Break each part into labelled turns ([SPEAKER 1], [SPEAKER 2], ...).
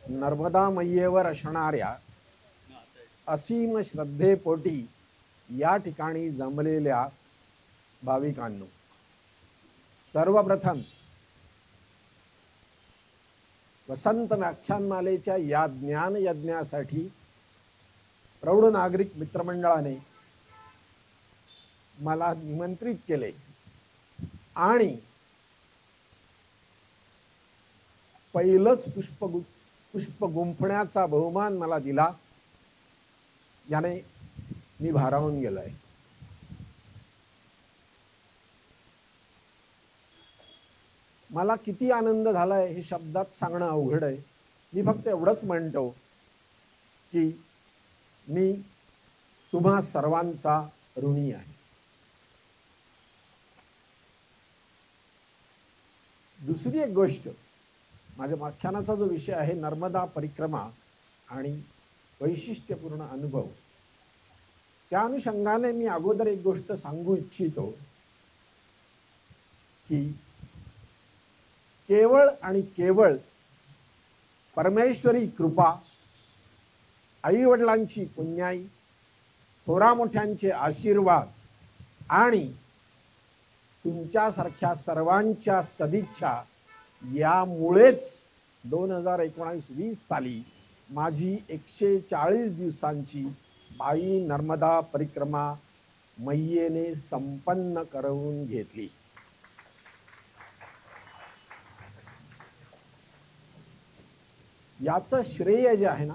[SPEAKER 1] नर्मदा मैयेवर असणाऱ्या असीम श्रद्धेपोटी या ठिकाणी जमलेल्या भाविकांनो, सर्वप्रथम वसंत व्याख्यानमालेच्या या ज्ञान यज्ञासाठी प्रौढ नागरिक मित्रमंडळाने मला निमंत्रित केले आणि पहिलंच पुष्प गुंफण्याचा बहुमान मला दिला, याने मी भारावून गेलोय. मला किती आनंद झालाय हे शब्दात सांगणं अवघड आहे. मी फक्त एवढंच म्हणतो की मी तुम्हा सर्वांचा ऋणी आहे. दुसरी एक गोष्ट, माझ्या व्याख्यानाचा जो विषय आहे नर्मदा परिक्रमा आणि वैशिष्ट्यपूर्ण अनुभव, त्या अनुषंगाने मी अगोदर एक गोष्ट सांगू इच्छितो की केवळ आणि केवळ परमेश्वरी कृपा, आई वडिलांची पुण्याई, थोरा मोठ्यांचे आशीर्वाद आणि तुमच्यासारख्या सर्वांच्या सदिच्छा यामुळेच 2019-20 साली माझी 140 दिवसांची बाई नर्मदा परिक्रमा मैयेने संपन्न करून घेतली. याचं श्रेय जे आहे ना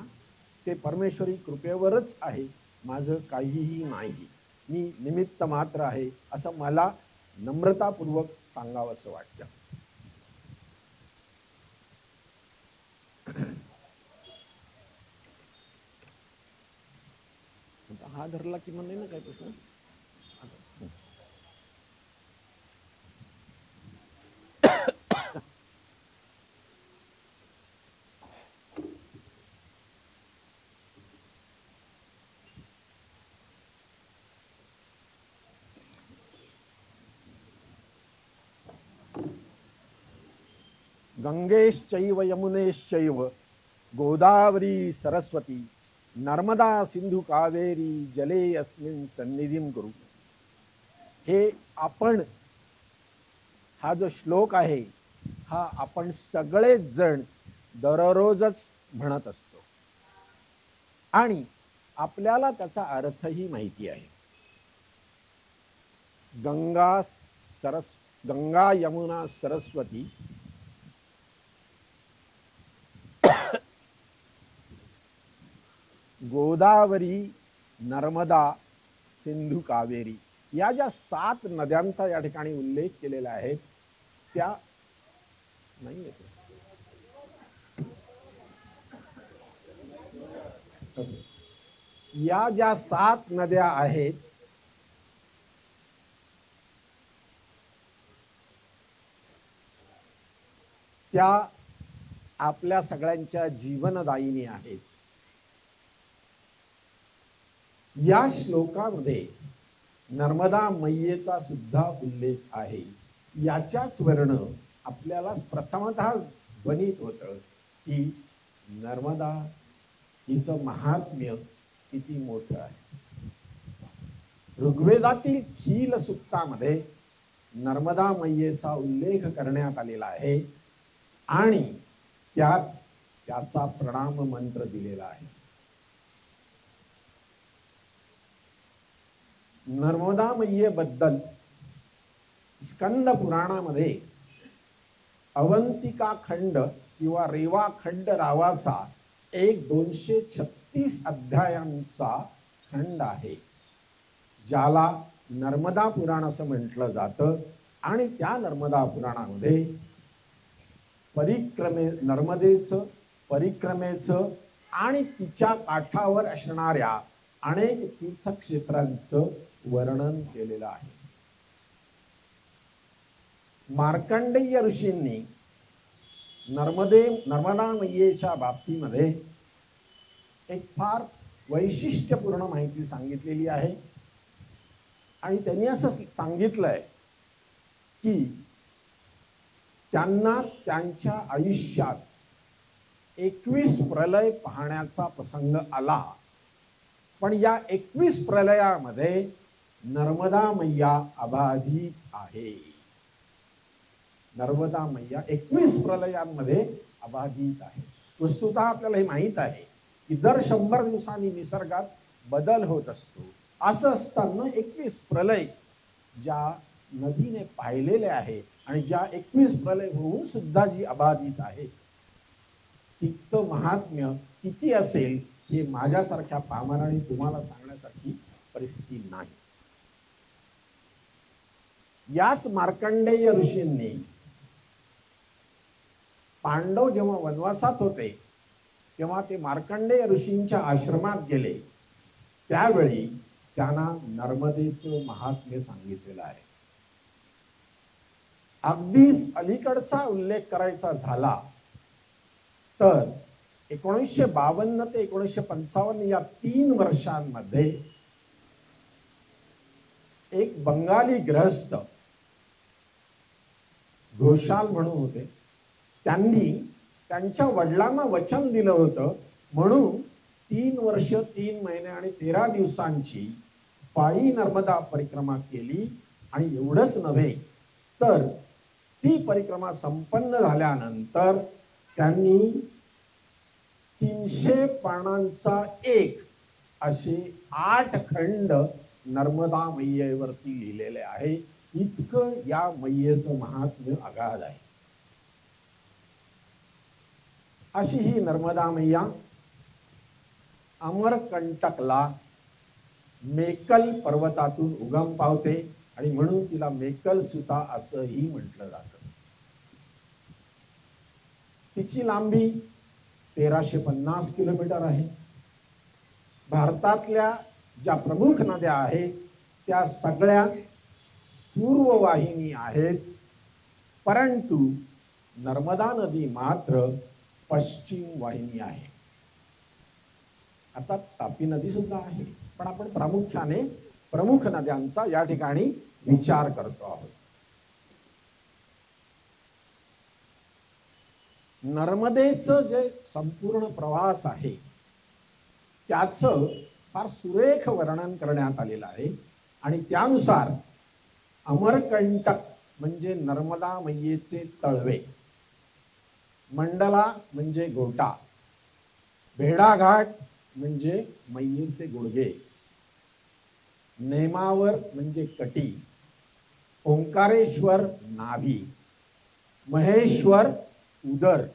[SPEAKER 1] ते परमेश्वरी कृपेवरच आहे. माझं काहीही नाही, मी निमित्त मात्र आहे असं मला नम्रतापूर्वक सांगावंसं वाटतं. हा धरला की नाही ना काय प्रश्न. गंगेश्चैव यमुनेश्चैव गोदावरी सरस्वती नर्मदा सिंधू कावेरी जले अस्मिन् सन्निधिं कुरु. हे आपण, हा जो श्लोक आहे हा आपण सगळेच जण दररोजच म्हणत असतो आणि आपल्याला त्याचा अर्थही माहिती आहे. गंगा यमुना सरस्वती गोदावरी नर्मदा सिंधू कावेरी या ज्या 7 नद्यांचा या ठिकाणी उल्लेख केलेला आहे त्या नाही येत. या ज्या 7 नद्या आहेत त्या आपल्या सगळ्यांच्या जीवनदायिनी आहेत. या श्लोकामध्ये नर्मदा मैयेचा सुद्धा उल्लेख आहे. याच्याच वर्ण आपल्याला प्रथमतः ध्वनीत होतं की नर्मदा हिचं महात्म्य किती मोठं आहे. ऋग्वेदातील खील सूक्तामध्ये नर्मदा मैयेचा उल्लेख करण्यात आलेला आहे आणि त्यात त्याचा प्रणाम मंत्र दिलेला आहे. नर्मदा मैयेबद्दल स्कंद पुराणामध्ये अवंतिका खंड किंवा रेवा खंड नावाचा एक 236 अध्यायांचा खंड आहे, ज्याला नर्मदा पुराण असं म्हटलं जातं. आणि त्या नर्मदा पुराणामध्ये नर्मदेचं परिक्रमेचं आणि तिच्या काठावर असणाऱ्या अनेक तीर्थक्षेत्रांचं वर्णन केलेलं आहे. मार्कंडेय ऋषींनी नर्मदा मैयेच्या बाबतीमध्ये एक फार वैशिष्ट्यपूर्ण माहिती सांगितलेली आहे आणि त्यांनी असं सांगितलंय की त्यांना त्यांच्या आयुष्यात 21 प्रलय पाहण्याचा प्रसंग आला, पण या 21 प्रलयामध्ये नर्मदा मैया अबाधित आहे. नर्मदा मैया 21 प्रलयांमध्ये अबाधित आहे. वस्तुतः आपल्याला हे माहित आहे की दर 100 दिवसांनी निसर्गात बदल होत असतो. असं असताना 21 प्रलय ज्या नदीने पाहिलेले आहे आणि ज्या 21 प्रलय होऊन सुद्धा जी अबाधित आहे, तिचं महात्म्य किती असेल हे माझ्यासारख्या पामराने तुम्हाला सांगण्यासारखी परिस्थिती नाही. याच मार्कंडेय ऋषींनी पांडव जेव्हा वनवासात होते तेव्हा ते मार्कंडेय ऋषींच्या आश्रमात गेले, त्यावेळी त्यांना नर्मदेचं महात्म्य सांगितलेलं आहे. अगदीच अलीकडचा उल्लेख करायचा झाला तर 1952 ते 1955 या 3 वर्षांमध्ये एक बंगाली गृहस्थ घोषाल म्हणून होते, त्यांनी त्यांच्या वडिलांना वचन दिलं होतं म्हणून 3 वर्ष 3 महिने आणि 13 दिवसांची पायी नर्मदा परिक्रमा केली. आणि एवढंच नव्हे तर ती परिक्रमा संपन्न झाल्यानंतर त्यांनी 300 पानांचा एक असे 8 खंड नर्मदा मैयेवरती लिहिलेले आहे. इतकं या मैयेचं महात्म्य अगाध आहे. अशी ही नर्मदा मैया अमरकंटकला मेकल पर्वतातून उगम पावते आणि म्हणून तिला मेकल सुता असंही म्हटलं जातं. तिची लांबी 1350 किलोमीटर आहे. भारतातल्या ज्या प्रमुख नद्या आहेत त्या सगळ्या पूर्व वाहिनी आहेत, परंतु नर्मदा नदी मात्र पश्चिम वाहिनी आहे. आता तापी नदी सुद्धा आहे, पण आपण प्रामुख्याने प्रमुख नद्यांचा या ठिकाणी विचार करतो आहोत. नर्मदेचं जे संपूर्ण प्रवास आहे त्याचं फार सुरेख वर्णन करण्यात आलेलं आहे. आणि त्यानुसार अमरकंटक म्हणजे नर्मदा मैयेचे तळवे, मंडला म्हणजे गोटा, भेड़ाघाट म्हणजे मैयेचे गुडघे, नेमावर म्हणजे कटी, ओंकारेश्वर नाभी, महेश्वर उदर,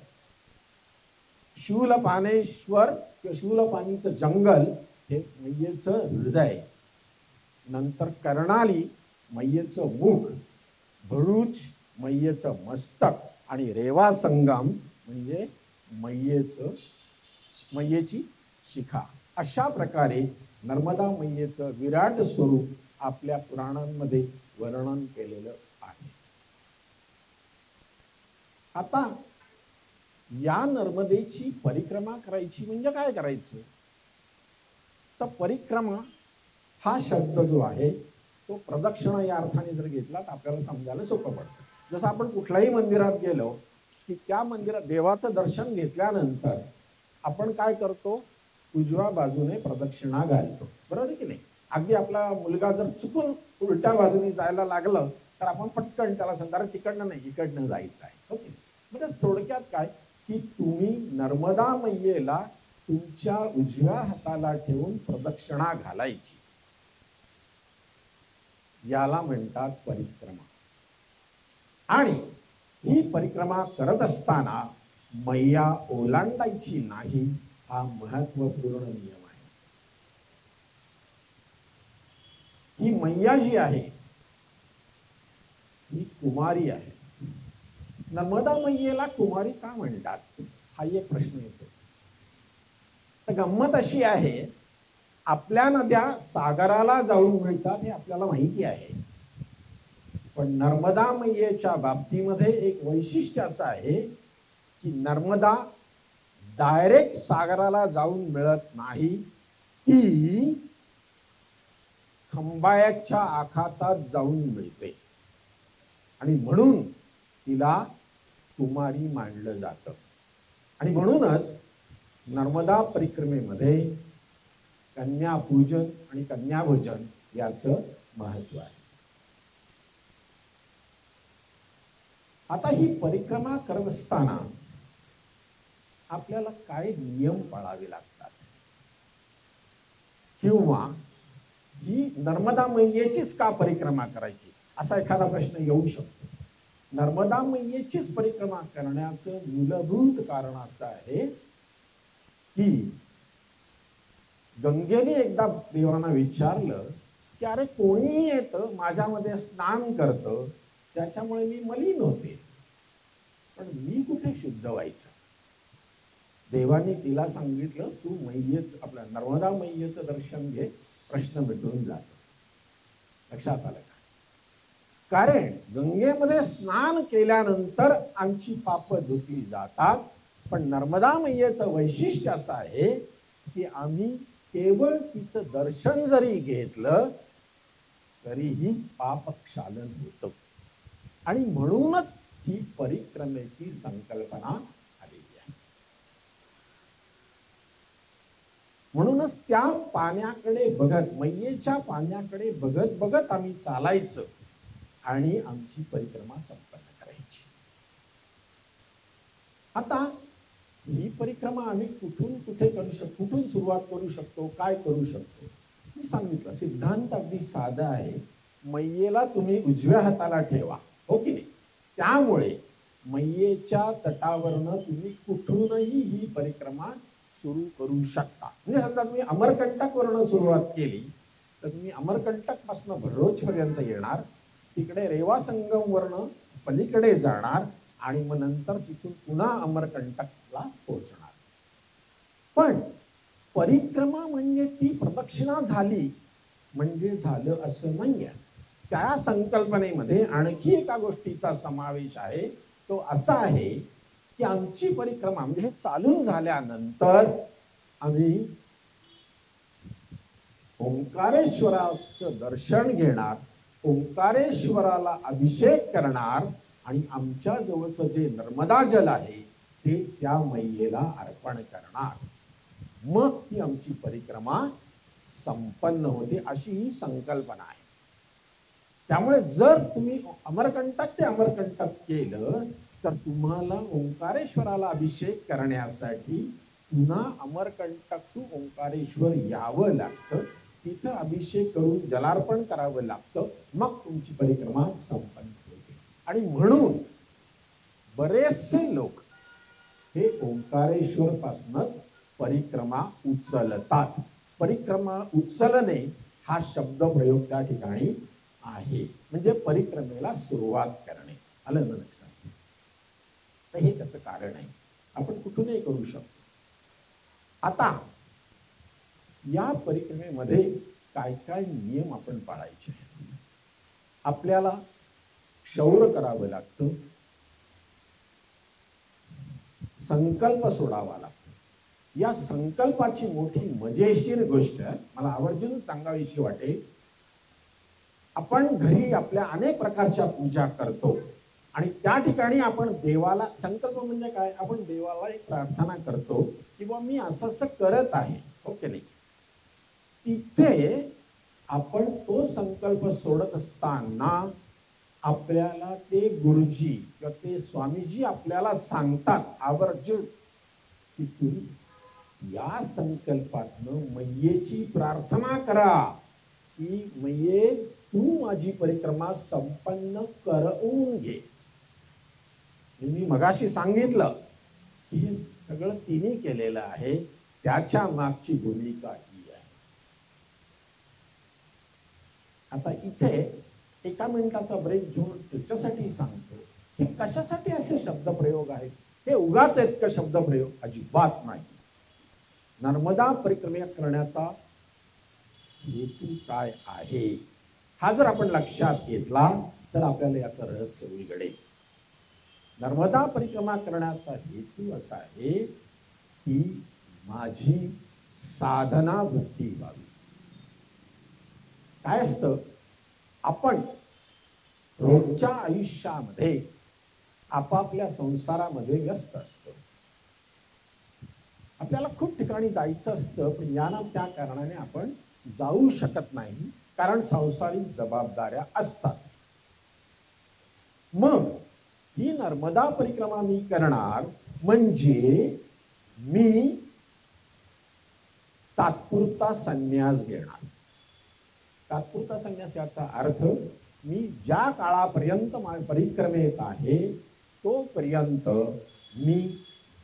[SPEAKER 1] शूलपानेश्वर किंवा शूलपानीचं जंगल हे मैयेचं हृदय, नंतर कर्णाली मैयेचं मुख, भरूच मैयेचं मस्तक आणि रेवा संगम म्हणजे मैयेची शिखा. अशा प्रकारे नर्मदा मैयेचं विराट स्वरूप आपल्या पुराणांमध्ये वर्णन केलेलं आहे. आता या नर्मदेची परिक्रमा करायची म्हणजे काय करायचं, तर परिक्रमा हा शब्द जो आहे तो प्रदक्षिणा या अर्थाने जर घेतला तर आपल्याला समजायला सोपं पडतं. जसं आपण कुठल्याही मंदिरात गेलो की त्या मंदिरात देवाचं दर्शन घेतल्यानंतर आपण काय करतो, उजव्या बाजूने प्रदक्षिणा घालतो, बरोबर की नाही. अगदी आपला मुलगा जर चुकून उलट्या बाजूने जायला लागलं तर आपण पटकन त्याला सांगणार तिकडनं नाही इकडनं जायचं आहे. ओके, म्हणजे थोडक्यात काय की तुम्ही नर्मदा मैयेला तुमच्या उजव्या हाताला ठेवून प्रदक्षिणा घालायची, याला म्हणतात परिक्रमा. आणि ही परिक्रमा करत असताना मैया ओलांडायची नाही, हा महत्वपूर्ण नियम आहे. ही मैया जी आहे ही कुमारी आहे. नर्मदा मैयेला कुमारी का म्हणतात हा एक प्रश्न येतो. तर गंमत अशी आहे, आपल्या नद्या सागराला जाऊन मिळतात हे आपल्याला माहिती आहे, पण नर्मदा मैयेच्या बाबतीमध्ये एक वैशिष्ट्य असं आहे की नर्मदा डायरेक्ट सागराला जाऊन मिळत नाही, ती खंबाळ्याच्या आखातात जाऊन मिळते आणि म्हणून तिला कुमारी मानलं जातं. आणि म्हणूनच नर्मदा परिक्रमेमध्ये कन्यापूजन आणि कन्याभोजन याचं महत्व आहे. आता ही परिक्रमा करत असताना आपल्याला काय नियम पाळावे लागतात, किंवा ही नर्मदा मैयेचीच का परिक्रमा करायची असा एखादा प्रश्न येऊ शकतो. नर्मदा मैयेचीच परिक्रमा करण्याचं मूलभूत कारण असं आहे की गंगेने एकदा देवांना विचारलं की अरे कोणी येतं माझ्यामध्ये स्नान करतं, त्याच्यामुळे मी मलिन होते, पण मी कुठे शुद्ध व्हायचं. देवाने तिला सांगितलं तू मैयेच आपल्या नर्मदा मैयेचं दर्शन घे, प्रश्न मिटून जातो. लक्षात आलं का? कारण गंगेमध्ये स्नान केल्यानंतर आमची पापं धुतली जातात, पण नर्मदा मैयेचं वैशिष्ट्य असं आहे की आम्ही केवळ तिचं दर्शन जरी घेतलं तरीही पापक्षालन होतं. आणि म्हणूनच ही परिक्रमेची संकल्पना आलेली आहे. म्हणूनच त्या पाण्याकडे बघत, मैयेच्या पाण्याकडे बघत बघत आम्ही चालायचं आणि आमची परिक्रमा संपन्न करायची. आता ही परिक्रमा आम्ही कुठून कुठे करू शकतो, कुठून सुरुवात करू शकतो, काय करू शकतो. मी सांगितलं सिद्धांत अगदी साधा आहे. मैयेला तुम्ही उजव्या हाताला ठेवा, हो की नाही? त्यामुळे मैयेच्या तटावरनं तुम्ही कुठूनही ही परिक्रमा सुरू करू शकता. म्हणजे समजा तुम्ही अमरकंटक वरनं सुरुवात केली तर तुम्ही अमरकंटक पासून भरोच पर्यंत येणार, तिकडे रेवा संगम वरनं पलीकडे जाणार आणि मग नंतर तिथून पुन्हा अमरकंटकला पोहोचणार. पण परिक्रमा म्हणजे ती प्रदक्षिणा झाली म्हणजे झालं असं नाहीये. त्या संकल्पनेमध्ये आणखी एका गोष्टीचा समावेश आहे. तो असा आहे की आमची परिक्रमा म्हणजे हे चालून झाल्यानंतर आम्ही ओंकारेश्वराचं दर्शन घेणार, ओंकारेश्वराला अभिषेक करणार आणि आमच्या जवळचं जे नर्मदा जल आहे ते त्या मैयेला अर्पण करणार. मग ती आमची परिक्रमा संपन्न होते, अशी ही संकल्पना आहे. त्यामुळे जर तुम्ही अमरकंटक ते अमरकंटक केलं तर तुम्हाला ओंकारेश्वराला अभिषेक करण्यासाठी पुन्हा अमरकंटक टू ओंकारेश्वर यावं लागतं, तिथं अभिषेक करून जलार्पण करावं लागतं, मग तुमची परिक्रमा संपन्न होते. आणि म्हणून बरेचसे लोक हे ओंकारेश्वर पासूनच परिक्रमा उचलतात. परिक्रमा उचलणे हा शब्द प्रयोग त्या ठिकाणी आहे, म्हणजे परिक्रमेला सुरुवात करणे. आलं ना लक्षात? हे त्याचं कारण आहे. आपण कुठूनही करू शकतो. आता या परिक्रमेमध्ये काय काय नियम आपण पाळायचे? आपल्याला क्षौर करावं लागतं, संकल्प सोडावा लागतो. या संकल्पाची मोठी मजेशीर गोष्ट मला आवर्जून सांगावीशी वाटेल. आपण घरी आपल्या अनेक प्रकारच्या पूजा करतो आणि त्या ठिकाणी आपण देवाला, संकल्प म्हणजे काय, आपण देवाला एक प्रार्थना करतो की बा मी असं असं करत आहे, ओके नाही? तिथे आपण तो संकल्प सोडत असताना आपल्याला ते गुरुजी किंवा ते स्वामीजी आपल्याला सांगतात आवर्जून की तुम्ही या संकल्पातनं मैयेची प्रार्थना करा की मैये तू माझी परिक्रमा संपन्न करवून घे. मी मगाशी सांगितलं की हे सगळं तिने केलेलं आहे, त्याच्या मागची भूमिका ही आहे. आता इथे एका मिनिटाचा ब्रेक घेऊन त्याच्यासाठी सांगतो की कशासाठी असे शब्दप्रयोग आहेत. हे उगाच आहेत का शब्दप्रयोग? अजिबात नाही. नर्मदा परिक्रमा करण्याचा हेतू काय आहे हा जर आपण लक्षात घेतला तर आपल्याला याचं रहस्य उलगडेल. नर्मदा परिक्रमा करण्याचा हेतू असा आहे की माझी साधना वृत्ती व्हावी. काय असतं, आपण रोजच्या आयुष्यामध्ये आपापल्या संसारामध्ये व्यस्त असतो. आपल्याला खूप ठिकाणी जायचं असतं, पण या ना त्या कारणाने आपण जाऊ शकत नाही, कारण सांसारिक जबाबदाऱ्या असतात. मग ही नर्मदा परिक्रमा मी करणार म्हणजे मी तात्पुरता संन्यास घेणार. तात्पुरता संन्यास याचा अर्थ मी ज्या काळापर्यंत परिक्रमेत आहे तोपर्यंत मी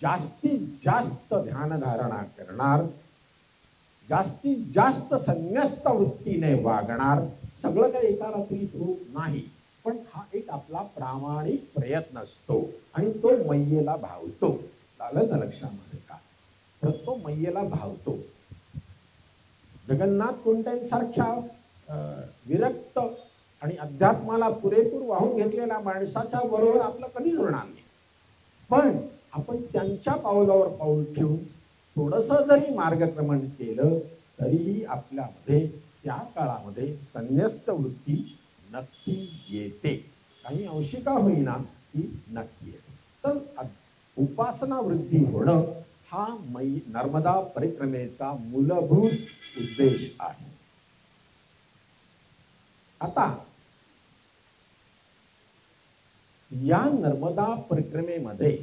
[SPEAKER 1] जास्तीत जास्त ध्यानधारणा करणार, जास्तीत जास्त संन्यस्त वृत्तीने वागणार. सगळं काही एका रात्रीत होत नाही, पण हा एक आपला प्रामाणिक प्रयत्न असतो आणि तो मैयेला भावतो. आलं ना लक्षामध्ये का? तर तो मैयेला भावतो. जगन्नाथ कुंटेंसारख्या विरक्त आणि अध्यात्माला पुरेपूर वाहून घेतलेल्या माणसाच्या बरोबर आपलं कधीच होणार नाही, पण आपण त्यांच्या पावलावर पाऊल ठेवून थोडंसं जरी मार्गक्रमण केलं तरीही आपल्यामध्ये त्या काळामध्ये संन्यस्त वृत्ती नक्की येते. काही अंशी का होईना ती नक्की येते. तर उपासना वृद्धी होणं हा नर्मदा परिक्रमेचा मूलभूत उद्देश आहे. आता या नर्मदा परिक्रमेमध्ये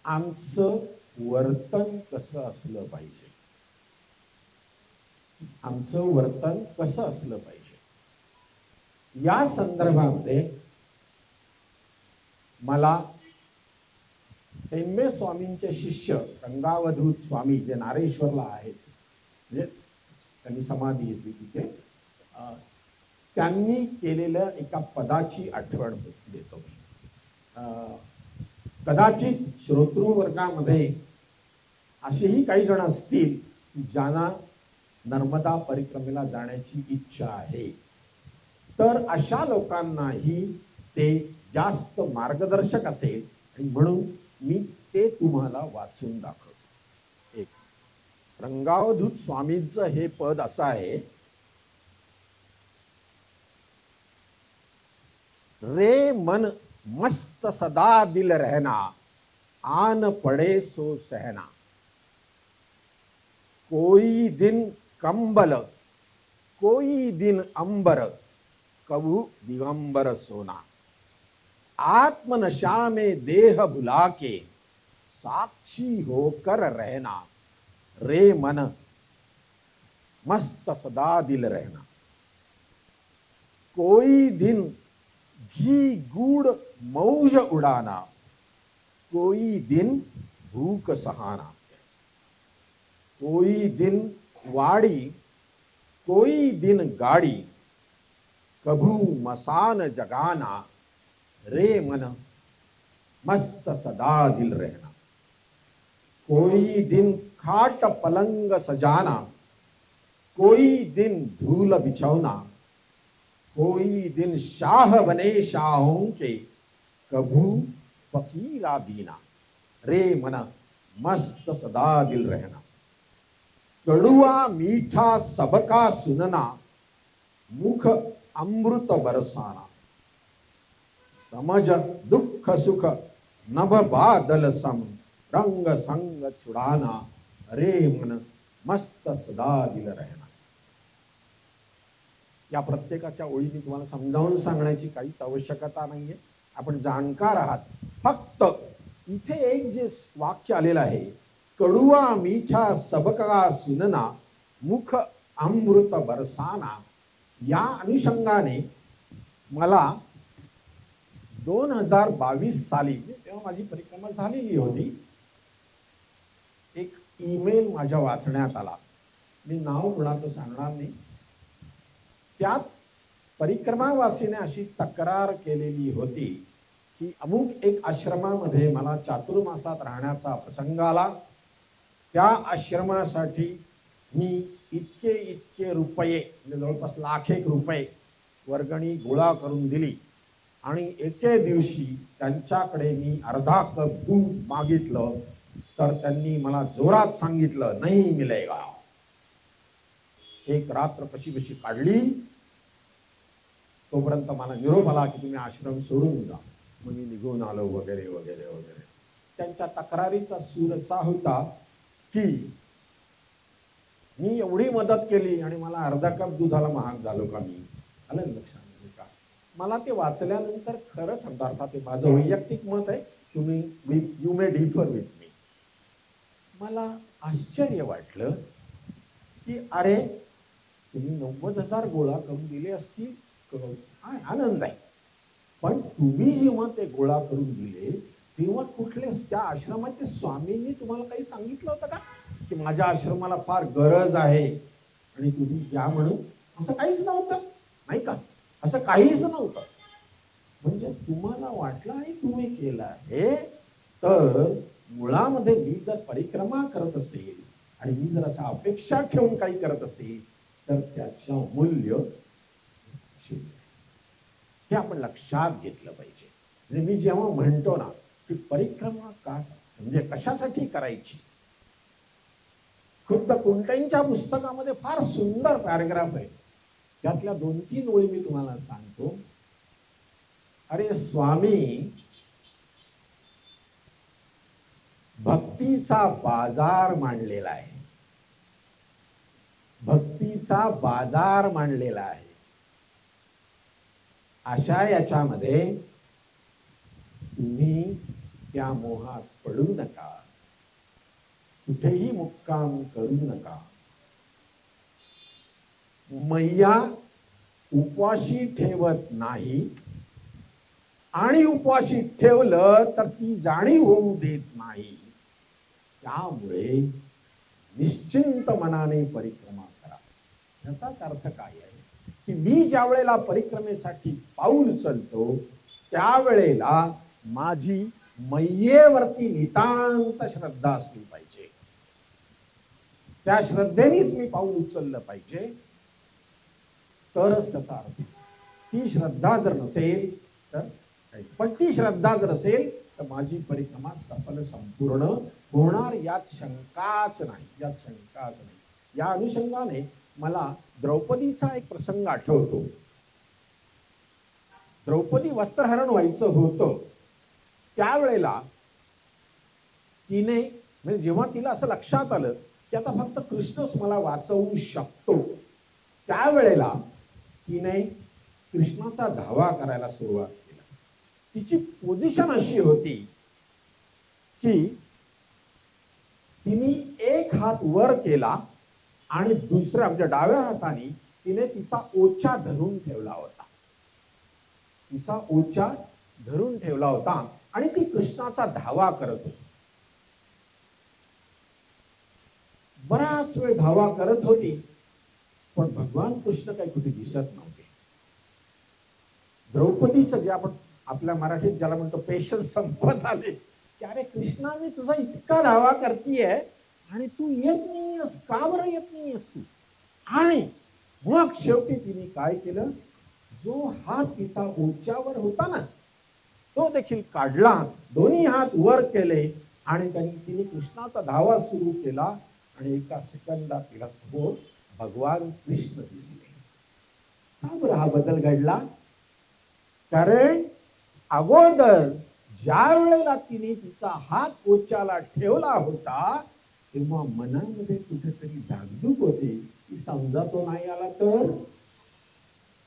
[SPEAKER 1] आमचं वर्तन कसं असलं पाहिजे, आमचं वर्तन कसं असलं पाहिजे, या संदर्भामध्ये मला एम.ए. स्वामींचे शिष्य रंगावधूत स्वामी जे नारेश्वरला आहेत, म्हणजे त्यांनी समाधी येते तिथे, त्यांनी केलेल्या एका पदाची आठवण देतो. कदाचित श्रोतृ वर्गामध्ये असेही काही जण असतील की ज्यांना नर्मदा परिक्रमेला जाण्याची इच्छा आहे, तर अशा लोकांनाही ते जास्त मार्गदर्शक असेल आणि म्हणून मी ते तुम्हाला वाचून दाखवतो. एक रंगावधूत स्वामींचं हे पद असं आहे, रे मन मस्त सदा दिल रहना, आन पड़े सो सहना, कोई दिन कंबल कोई दिन अंबर, कबू दिगंबर सोना, आत्मनशा में देह भुला के साक्षी होकर रहना, रे मन मस्त सदा दिल रहना, कोई दिन घी गुड़ मौज उड़ाना, कोई दिन भूख सहाना, कोई दिन वाड़ी कोई दिन गाड़ी, कभू मसान जगाना, रे मन मस्त सदा दिल रहना, कोई दिन खाट पलंग सजाना, कोई दिन धूल बिछौना, कोई दिन शाह बने शाहों के, कभू फकीरा दीना, रे मन मस्त सदा दिल रहना, कड़ुआ मीठा सबका सुनना, मुख अमृत बरसाना, समझ दुख सुख नभ बादल सम, रंग संग छुड़ाना, रे मन मस्त सदा दिल रहना. या प्रत्येकाच्या ओळी मी तुम्हाला समजावून सांगण्याची काहीच आवश्यकता नाहीये, आपण जाणकार आहात. फक्त इथे एक जे वाक्य आलेलं आहे, कड़ुआ मीठा सबका सुनना, मुख अमृत बरसाना, या अनुषंगाने मला 2022 साली, तेव्हा माझी परिक्रमा झालेली होती, एक ईमेल माझ्या वाचण्यात आला. मी नाव कुणाचं सांगणार नाही. त्यात परिक्रमावासीने अशी तक्रार केलेली होती की अमुक एक आश्रमामध्ये मला चातुर्मासात राहण्याचा प्रसंग आला, त्या आश्रमासाठी मी इतके इतके रुपये, म्हणजे जवळपास लाखेक रुपये वर्गणी गोळा करून दिली आणि एके दिवशी त्यांच्याकडे मी अर्धा कप दूध मागितलं तर त्यांनी मला जोरात सांगितलं, नाही मिलेगा. एक रात्र कशी कशी काढली, तोपर्यंत मला निरोप आला की तुम्ही आश्रम सोडून जा. मग मी निघून आलो वगैरे वगैरे वगैरे. त्यांच्या तक्रारीचा सूर असा होता की मी एवढी मदत केली आणि मला अर्धा कप दुधाला महाग झालो का मी? आलं लक्षात का? मला ते वाचल्यानंतर खरं सांगतो, अर्थात ते माझं वैयक्तिक मत आहे, तुम्ही you may differ with me. मला आश्चर्य वाटलं की अरे तुम्ही 90,000 गोळा करून दिले असतील, काय आनंद आहे, पण तुम्ही जेव्हा ते गोळा करून दिले तेव्हा कुठले त्या आश्रमाचे स्वामींनी तुम्हाला काही सांगितलं होतं का की माझ्या आश्रमाला फार गरज आहे आणि तुम्ही द्या म्हणून? असं काहीच नव्हतं, नाही का? असं काहीच नव्हतं. म्हणजे तुम्हाला वाटलं आणि तुम्ही केलं आहे. तर मुळामध्ये मी जर परिक्रमा करत असेल आणि मी जर असं अपेक्षा ठेवून काही करत असेल तर त्याचं मूल्य हे आपण लक्षात घेतलं पाहिजे. म्हणजे मी जेव्हा म्हणतो ना की परिक्रमा का म्हणजे कशासाठी करायची, खुद्द कुंटेंच्या पुस्तकामध्ये फार सुंदर पॅराग्राफ आहे, त्यातल्या 2-3 ओळी मी तुम्हाला सांगतो. अरे स्वामी भक्तीचा बाजार मांडलेला आहे, भक्तीचा बाजार मांडलेला आहे. अशा याच्यामध्ये तुम्ही त्या मोहात पडू नका, कुठेही मुक्काम करू नका. मैया उपवाशी ठेवत नाही आणि उपवाशी ठेवलं तर ती जाणीव होऊ देत नाही. त्यामुळे निश्चिंत मनाने परिक्रमा करा. याचाच अर्थ काय आहे की मी ज्या वेळेला परिक्रमेसाठी पाऊल उचलतो त्यावेळेला माझी मैयेवरती नितांत श्रद्धा असली पाहिजे. त्या श्रद्धेनेच मी पाऊल उचललं पाहिजे, तरच त्याचा अर्थ. ती श्रद्धा जर नसेल तर, पण ती श्रद्धा जर असेल तर माझी परिक्रमा सफल संपूर्ण होणार, यात शंकाच नाही, यात शंकाच नाही. या अनुषंगाने मला द्रौपदीचा एक प्रसंग आठवतो. द्रौपदी वस्त्रहरण व्हायचं होतं त्यावेळेला तिने, म्हणजे जेव्हा तिला असं लक्षात आलं की आता फक्त कृष्णच मला वाचवू शकतो, त्यावेळेला तिने कृष्णाचा धावा करायला सुरुवात केली. तिची पोझिशन अशी होती की तिने एक हात वर केला आणि दुसऱ्या म्हणजे डाव्या हाताने तिने तिचा ओचा धरून ठेवला होता, तिचा ओचा धरून ठेवला होता आणि ती कृष्णाचा धावा करत होती. बराच वेळ धावा करत होती, पण भगवान कृष्ण काही कुठे दिसत नव्हते. द्रौपदीचं जे आपण आपल्या मराठीत ज्याला म्हणतो पेशन्स संपत आले की अरे कृष्णा मी तुझा इतका धावा करतीये आणि तू येत नाहीयेस, का बरं येत नाहीयेस तू? आणि मग शेवटी तिने काय केलं, जो हात तिचा ओच्यावर होता ना तो देखील काढला, दोन्ही हात वर केले आणि तिने कृष्णाचा धावा सुरू केला आणि एका सेकंदात तिला समोर भगवान कृष्ण दिसले. का बरं हा बदल घडला? कारण अगोदर ज्या वेळेला तिने तिचा हात ओच्याला ठेवला होता तेव्हा मनामध्ये कुठेतरी धाकधूक होती की समजा तो नाही आला तर,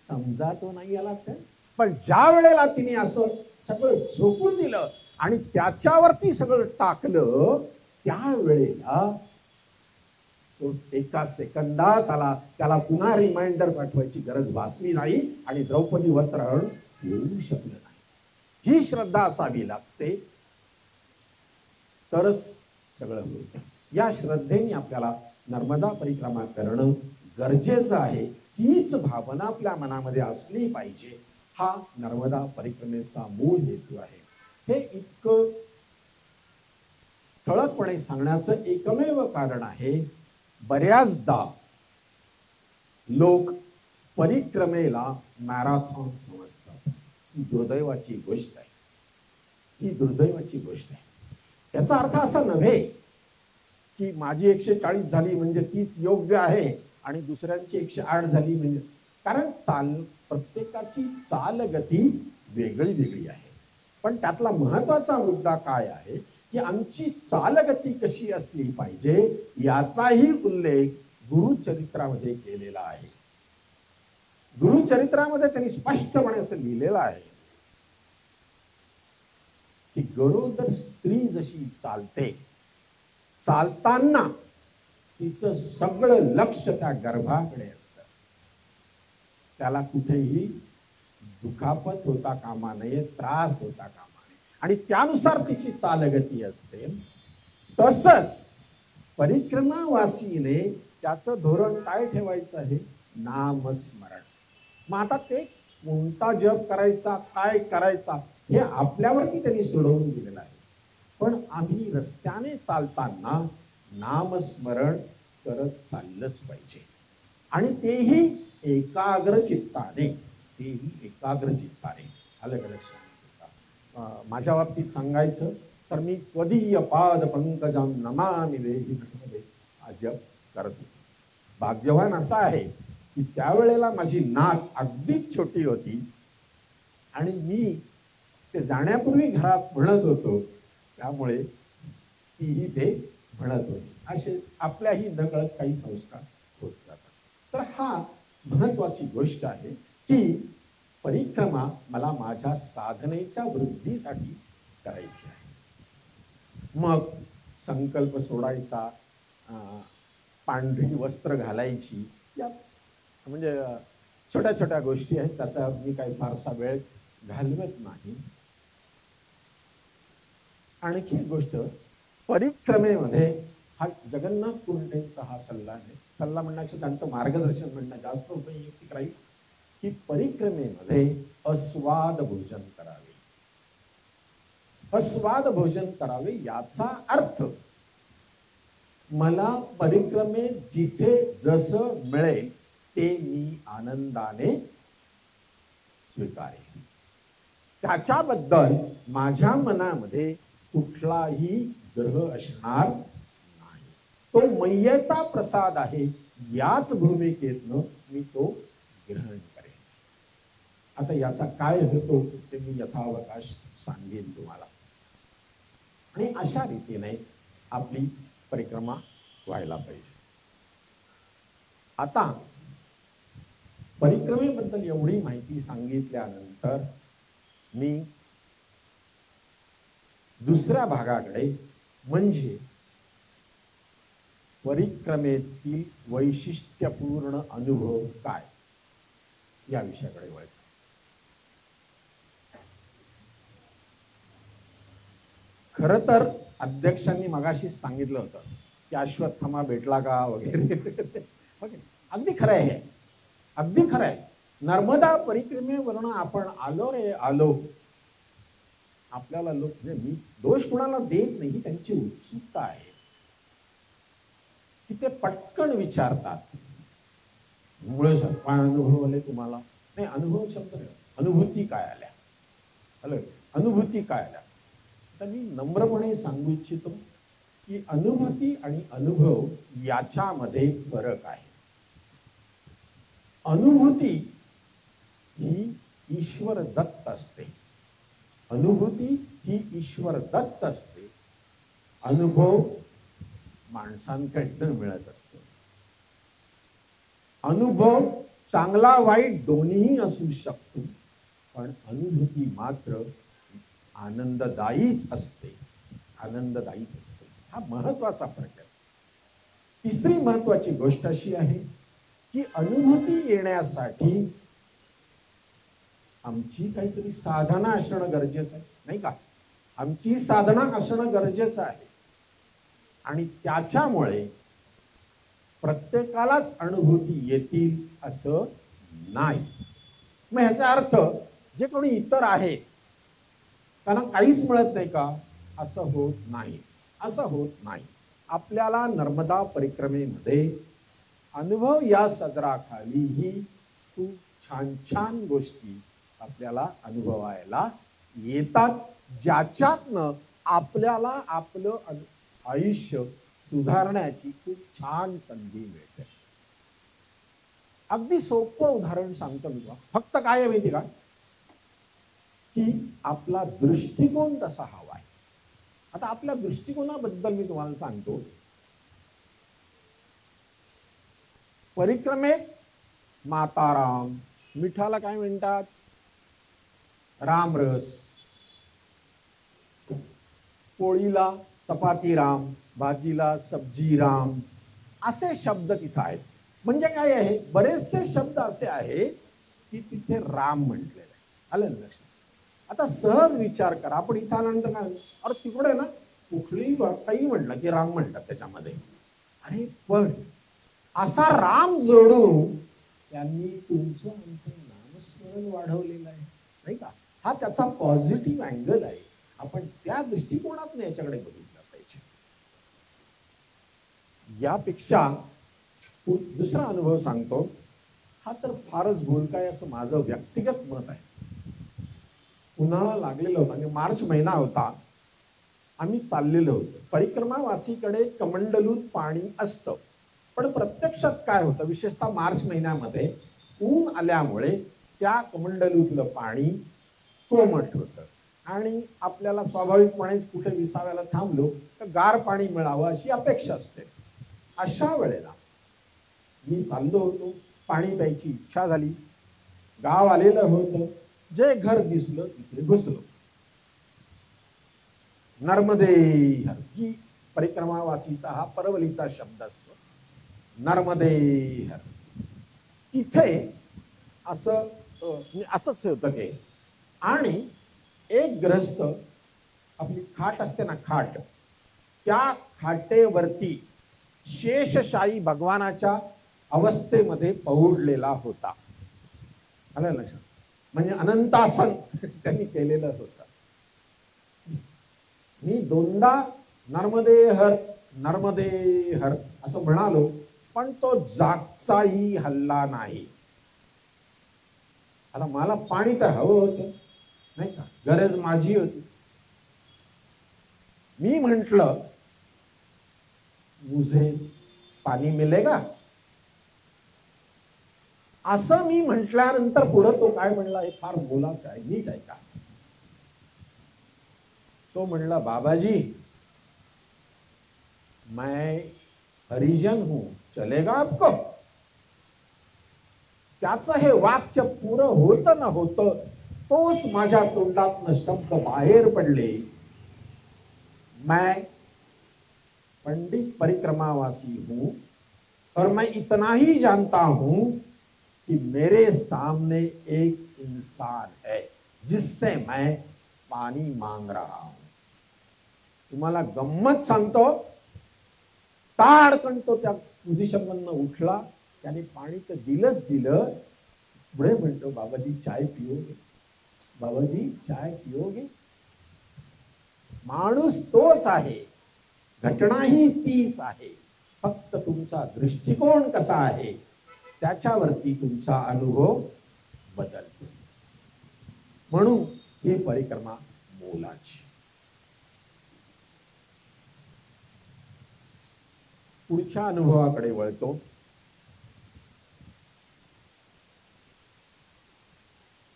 [SPEAKER 1] समजा तो नाही आला तर. पण ज्या वेळेला तिने असं सगळं झोकून दिलं आणि त्याच्यावरती सगळं टाकलं त्यावेळेला तो एका सेकंदात त्याला पुन्हा रिमाइंडर पाठवायची गरज भासली नाही आणि द्रौपदी वस्त्रहरण होऊ शकलं नाही. ही श्रद्धा असावी लागते, तरच सगळं होतं. या श्रद्धेने आपल्याला नर्मदा परिक्रमा करणं गरजेचं आहे. हीच भावना आपल्या मनामध्ये असली पाहिजे. हा नर्मदा परिक्रमेचा मूळ हेतू आहे. हे इतकं ठळकपणे सांगण्याचं एकमेव कारण आहे, बऱ्याचदा लोक परिक्रमेला मॅरेथॉन समजतात. ही दुर्दैवाची गोष्ट आहे, ही दुर्दैवाची गोष्ट आहे. याचा अर्थ असा नव्हे की माझी 140 झाली म्हणजे तीच योग्य आहे आणि दुसऱ्यांची 108 झाली म्हणजे, कारण प्रत्येकाची चालगती वेगळी वेगळी आहे. पण त्यातला महत्वाचा मुद्दा काय आहे की आमची चालगती कशी असली पाहिजे याचाही उल्लेख गुरुचरित्रामध्ये केलेला आहे. गुरुचरित्रामध्ये त्यांनी स्पष्टपणे असं लिहिलेलं आहे की गरोदर स्त्री जशी चालते, चालताना तिचं सगळं लक्ष त्या गर्भाकडे असतं. त्याला कुठेही दुखापत होता कामा नये, त्रास होता कामा नये, आणि त्यानुसार तिची चालगती असते. तसंच परिक्रमावासीने त्याचं धोरण काय ठेवायचं आहे? नामस्मरण. मग आता ते कोणता जप करायचा, काय करायचा हे आपल्यावरती त्यांनी सोडवून दिलेलं आहे. पण आम्ही रस्त्याने चालताना नामस्मरण करत चाललंच पाहिजे, आणि तेही एकाग्र चित्ताने. आलं का लक्षात? माझ्या बाबतीत सांगायचं तर मी त्वदीय पाद पंकजं नमामि देहि नटमध्ये हा जप करत होतो. भाग्यवान असा आहे की त्यावेळेला माझी नात अगदीच छोटी होती आणि मी ते जाण्यापूर्वी घरात म्हणत होतो, त्यामुळे तीही ते म्हणत होती. असे आपल्याही नकळत काही संस्कार होत जातात. तर हा महत्वाची गोष्ट आहे की परिक्रमा मला माझ्या साधनेच्या वृद्धीसाठी करायची आहे. मग संकल्प सोडायचा, पांढरी वस्त्र घालायची, या म्हणजे छोट्या छोट्या गोष्टी आहेत, त्याचा मी काही फारसा वेळ घालवत नाही. आणखी एक गोष्ट, परिक्रमेमध्ये हा जगन्नाथ कुंटेंचा हा सल्ला आहे. सल्ला म्हणण्याचं त्यांचं मार्गदर्शन म्हणणं जास्त वैयक्तिक राहील की परिक्रमेमध्ये अस्वाद भोजन करावे. अस्वाद भोजन करावे याचा अर्थ मला परिक्रमेत जिथे जसं मिळेल ते मी आनंदाने स्वीकारेन. त्याच्याबद्दल माझ्या मनामध्ये कुठलाही ग्रह असणार नाही. तो मय्येचा प्रसाद आहे याच भूमिकेतनं मी तो ग्रहण करेन. आता याचा काय होतो ते मी यथावकाश सांगेन तुम्हाला. आणि अशा रीतीने आपली परिक्रमा व्हायला पाहिजे. आता परिक्रमेबद्दल एवढी माहिती सांगितल्यानंतर मी दुसऱ्या भागाकडे, म्हणजे परिक्रमेतील वैशिष्ट्यपूर्ण अनुभव काय या विषयाकडे वळतो. खर तर अध्यक्षांनी मगाशीच सांगितलं होतं की अश्वत्थामा भेटला का वगैरे. अगदी खरं आहे, अगदी खरं आहे. नर्मदा परिक्रमेवरून आपण आलो रे आलो. आपल्याला लोक, म्हणजे मी दोष कुणाला देत नाही, त्यांची उत्सुकता आहे की ते पटकन विचारतात, मुळे काय अनुभव आले तुम्हाला? नाही, अनुभव शब्द नाही, अनुभूती काय आल्या. अनुभूती काय आल्या. तर मी नम्रपणे सांगू इच्छितो की अनुभूती आणि अनुभव याच्यामध्ये फरक आहे. अनुभूती ही ईश्वर दत्त असते. अनुभूती ही ईश्वर दत्त असते. अनुभव माणसांकडनं मिळत असतो. अनुभव चांगला वाईट दोन्ही असू शकतो, पण अनुभूती मात्र आनंददायीच असते. आनंददायीच असते. हा महत्वाचा फरक आहे. तिसरी महत्वाची गोष्ट अशी आहे की अनुभूती येण्यासाठी आमची काहीतरी साधना असणं गरजेचं आहे, नाही का? आमची साधना असणं गरजेचं आहे. आणि त्याच्यामुळे प्रत्येकालाच अनुभूती येतील असं नाही. मग ह्याचा अर्थ जे कोणी इतर आहेत त्यांना काहीच मिळत नाही का? असं होत नाही. असं होत नाही. आपल्याला नर्मदा परिक्रमेमध्ये अनुभव या सदराखालीही खूप छान छान गोष्टी आपल्याला अनुभवायला येतात, ज्याच्यातनं आपल्याला आपलं आयुष्य सुधारण्याची खूप छान संधी मिळते. अगदी सोपं उदाहरण सांगतो मी. फक्त काय आहे माहिती का, की आपला दृष्टिकोन तसा हवाय. आता आपल्या दृष्टिकोनाबद्दल मी तुम्हाला सांगतो. परिक्रमेत माताराम, मिठाला काय म्हणतात? रामरस. पोळीला चपाती राम, भाजीला सब्जी राम, असे शब्द तिथे आहेत. म्हणजे काय आहे, बरेचसे शब्द असे आहेत की तिथे राम म्हटलेले आहे. आलं ना लक्षात? आता सहज विचार करा, आपण इथं आल्यानंतर काय, अरे तिकडे ना कुठलीही काही म्हटलं की राम म्हणतात त्याच्यामध्ये. अरे पण असा राम जोडून त्यांनी तुमचं आमचं नामस्मरण वाढवलेलं आहे, नाही का? हा त्याचा पॉझिटिव्ह अँगल आहे. आपण त्या दृष्टिकोनातून याच्याकडे बघितलं पाहिजे. यापेक्षा दुसरा अनुभव सांगतो. हा तर फारच बोलका आहे असं माझं व्यक्तिगत मत आहे. उन्हाळा लागलेला होता, म्हणजे मार्च महिना होता. आम्ही चाललेलो होतो. परिक्रमावासीकडे कमंडलूत पाणी असतं, पण प्रत्यक्षात काय होतं, विशेषतः मार्च महिन्यामध्ये ऊन आल्यामुळे त्या कमंडलूतलं पाणी कोमट होतं आणि आपल्याला स्वाभाविकपणेच कुठे विसाव्याला थांबलो तर गार पाणी मिळावं अशी अपेक्षा असते. अशा वेळेला मी चाललो होतो, पाणी प्यायची इच्छा झाली. गाव आलेलं होतं, जे घर दिसलं तिथे घुसलो. नर्मदे हर, ही परिक्रमावासीचा हा परवलीचा शब्द असतो, नर्मदे हर. तिथे असंच होतं ते. आणि एक ग्रस्त, आपली खाट असते ना खाट, त्या खाटेवरती शेषशाही भगवानाच्या अवस्थेमध्ये पहुडलेला होता. आलं लक्षात? म्हणजे अनंतासन त्यांनी केलेलं होतं. मी दोनदा नर्मदे हर नर्मदे हर असं म्हणालो, पण तो जागचाही हल्ला नाही. आता मला पाणी तर हवं होतं, नाही का? गरज माझी होती. मी म्हंटल मुझे पाणी मिलेगा, असं मी म्हटल्यानंतर पुढे तो काय म्हणला, हे फार मोलाचं आहे, नीट आहे का? तो म्हणला, बाबाजी मैं हरिजन हूं, चलेगा आपको? त्याचं हे वाक्य पुरं होतं ना होतं, तोच माझ्या तोंडातनं शब्द बाहेर पडले. मैं पंडित परिक्रमावासी हूं और मैं इतना ही जानता हूं कि मेरे सामने एक इंसान है जिससे मैं पानी मांग रहा हूं. तुम्हाला गंमत सांगतो, ताडकन तो त्या पोझिशनमधनं उठला. त्याने पाणी तर दिलंच दिलं, पुढे म्हणतो, बाबाजी चाय पिओगे, बाबाजी चाय पिओगे. माणूस तोच आहे, घटनाही तीच आहे, फक्त तुमचा दृष्टिकोन कसा आहे त्याच्यावरती तुमचा अनुभव बदलतो. म्हणून ही परिक्रमा मोलाची. पुढच्या अनुभवाकडे वळतो.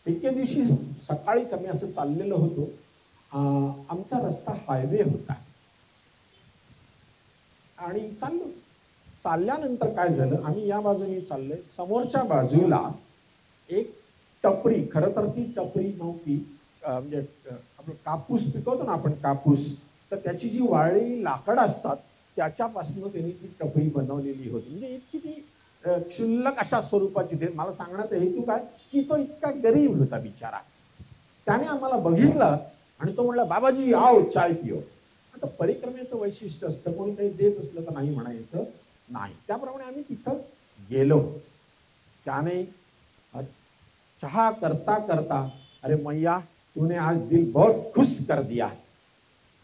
[SPEAKER 1] एके दिवशी सकाळीच आम्ही असं चाललेलो होतो. आमचा रस्ता हायवे होता आणि चालल्यानंतर काय झालं, आम्ही या बाजूने चाललोय, समोरच्या बाजूला एक टपरी, खरं तर ती टपरी नव्हती, म्हणजे आपलं कापूस पिकवतो ना आपण कापूस, तर त्याची जी वाळलेली लाकड असतात त्याच्यापासून त्यांनी ती टपरी बनवलेली होती. म्हणजे इतकी ती क्षुल्लक अशा स्वरूपाची. मला सांगण्याचा हेतू काय की तो इतका गरीब होता बिचारा. त्याने आम्हाला बघितलं आणि तो म्हणला, बाबाजी आओ चाय पिओ. आता परिक्रमेचं वैशिष्ट्य असतं, कोणी काही देत असलं तर नाही म्हणायचं नाही. त्याप्रमाणे आम्ही तिथं गेलो. त्याने चहा करता करता, अरे मैया तूने आज दिल बहुत खुश कर दिया.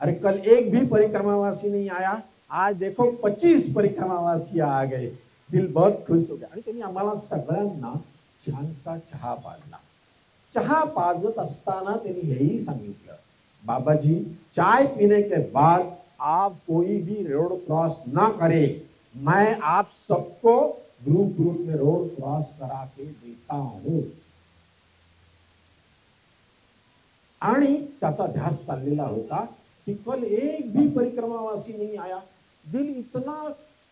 [SPEAKER 1] अरे कल एक भी परिक्रमावासी नहीं आया, आज देखो 25 परिक्रमावासी आ गए, दिल बहुत खुश हो गया. आणि त्यांनी आम्हाला सगळ्यांना छानसा चहा पाजला. चहा पाजत असताना त्यांनी हेही सांगितलं, बाबाजी चाय पीने के बाद आप कोई भी रोड क्रॉस ना करे, मैं आप सबको ग्रुप में रोड क्रॉस करा के देता हूं. आणि त्याचा ध्यास चाललेला होता कि कल एक भी परिक्रमावासी नहीं आया, दिल इतना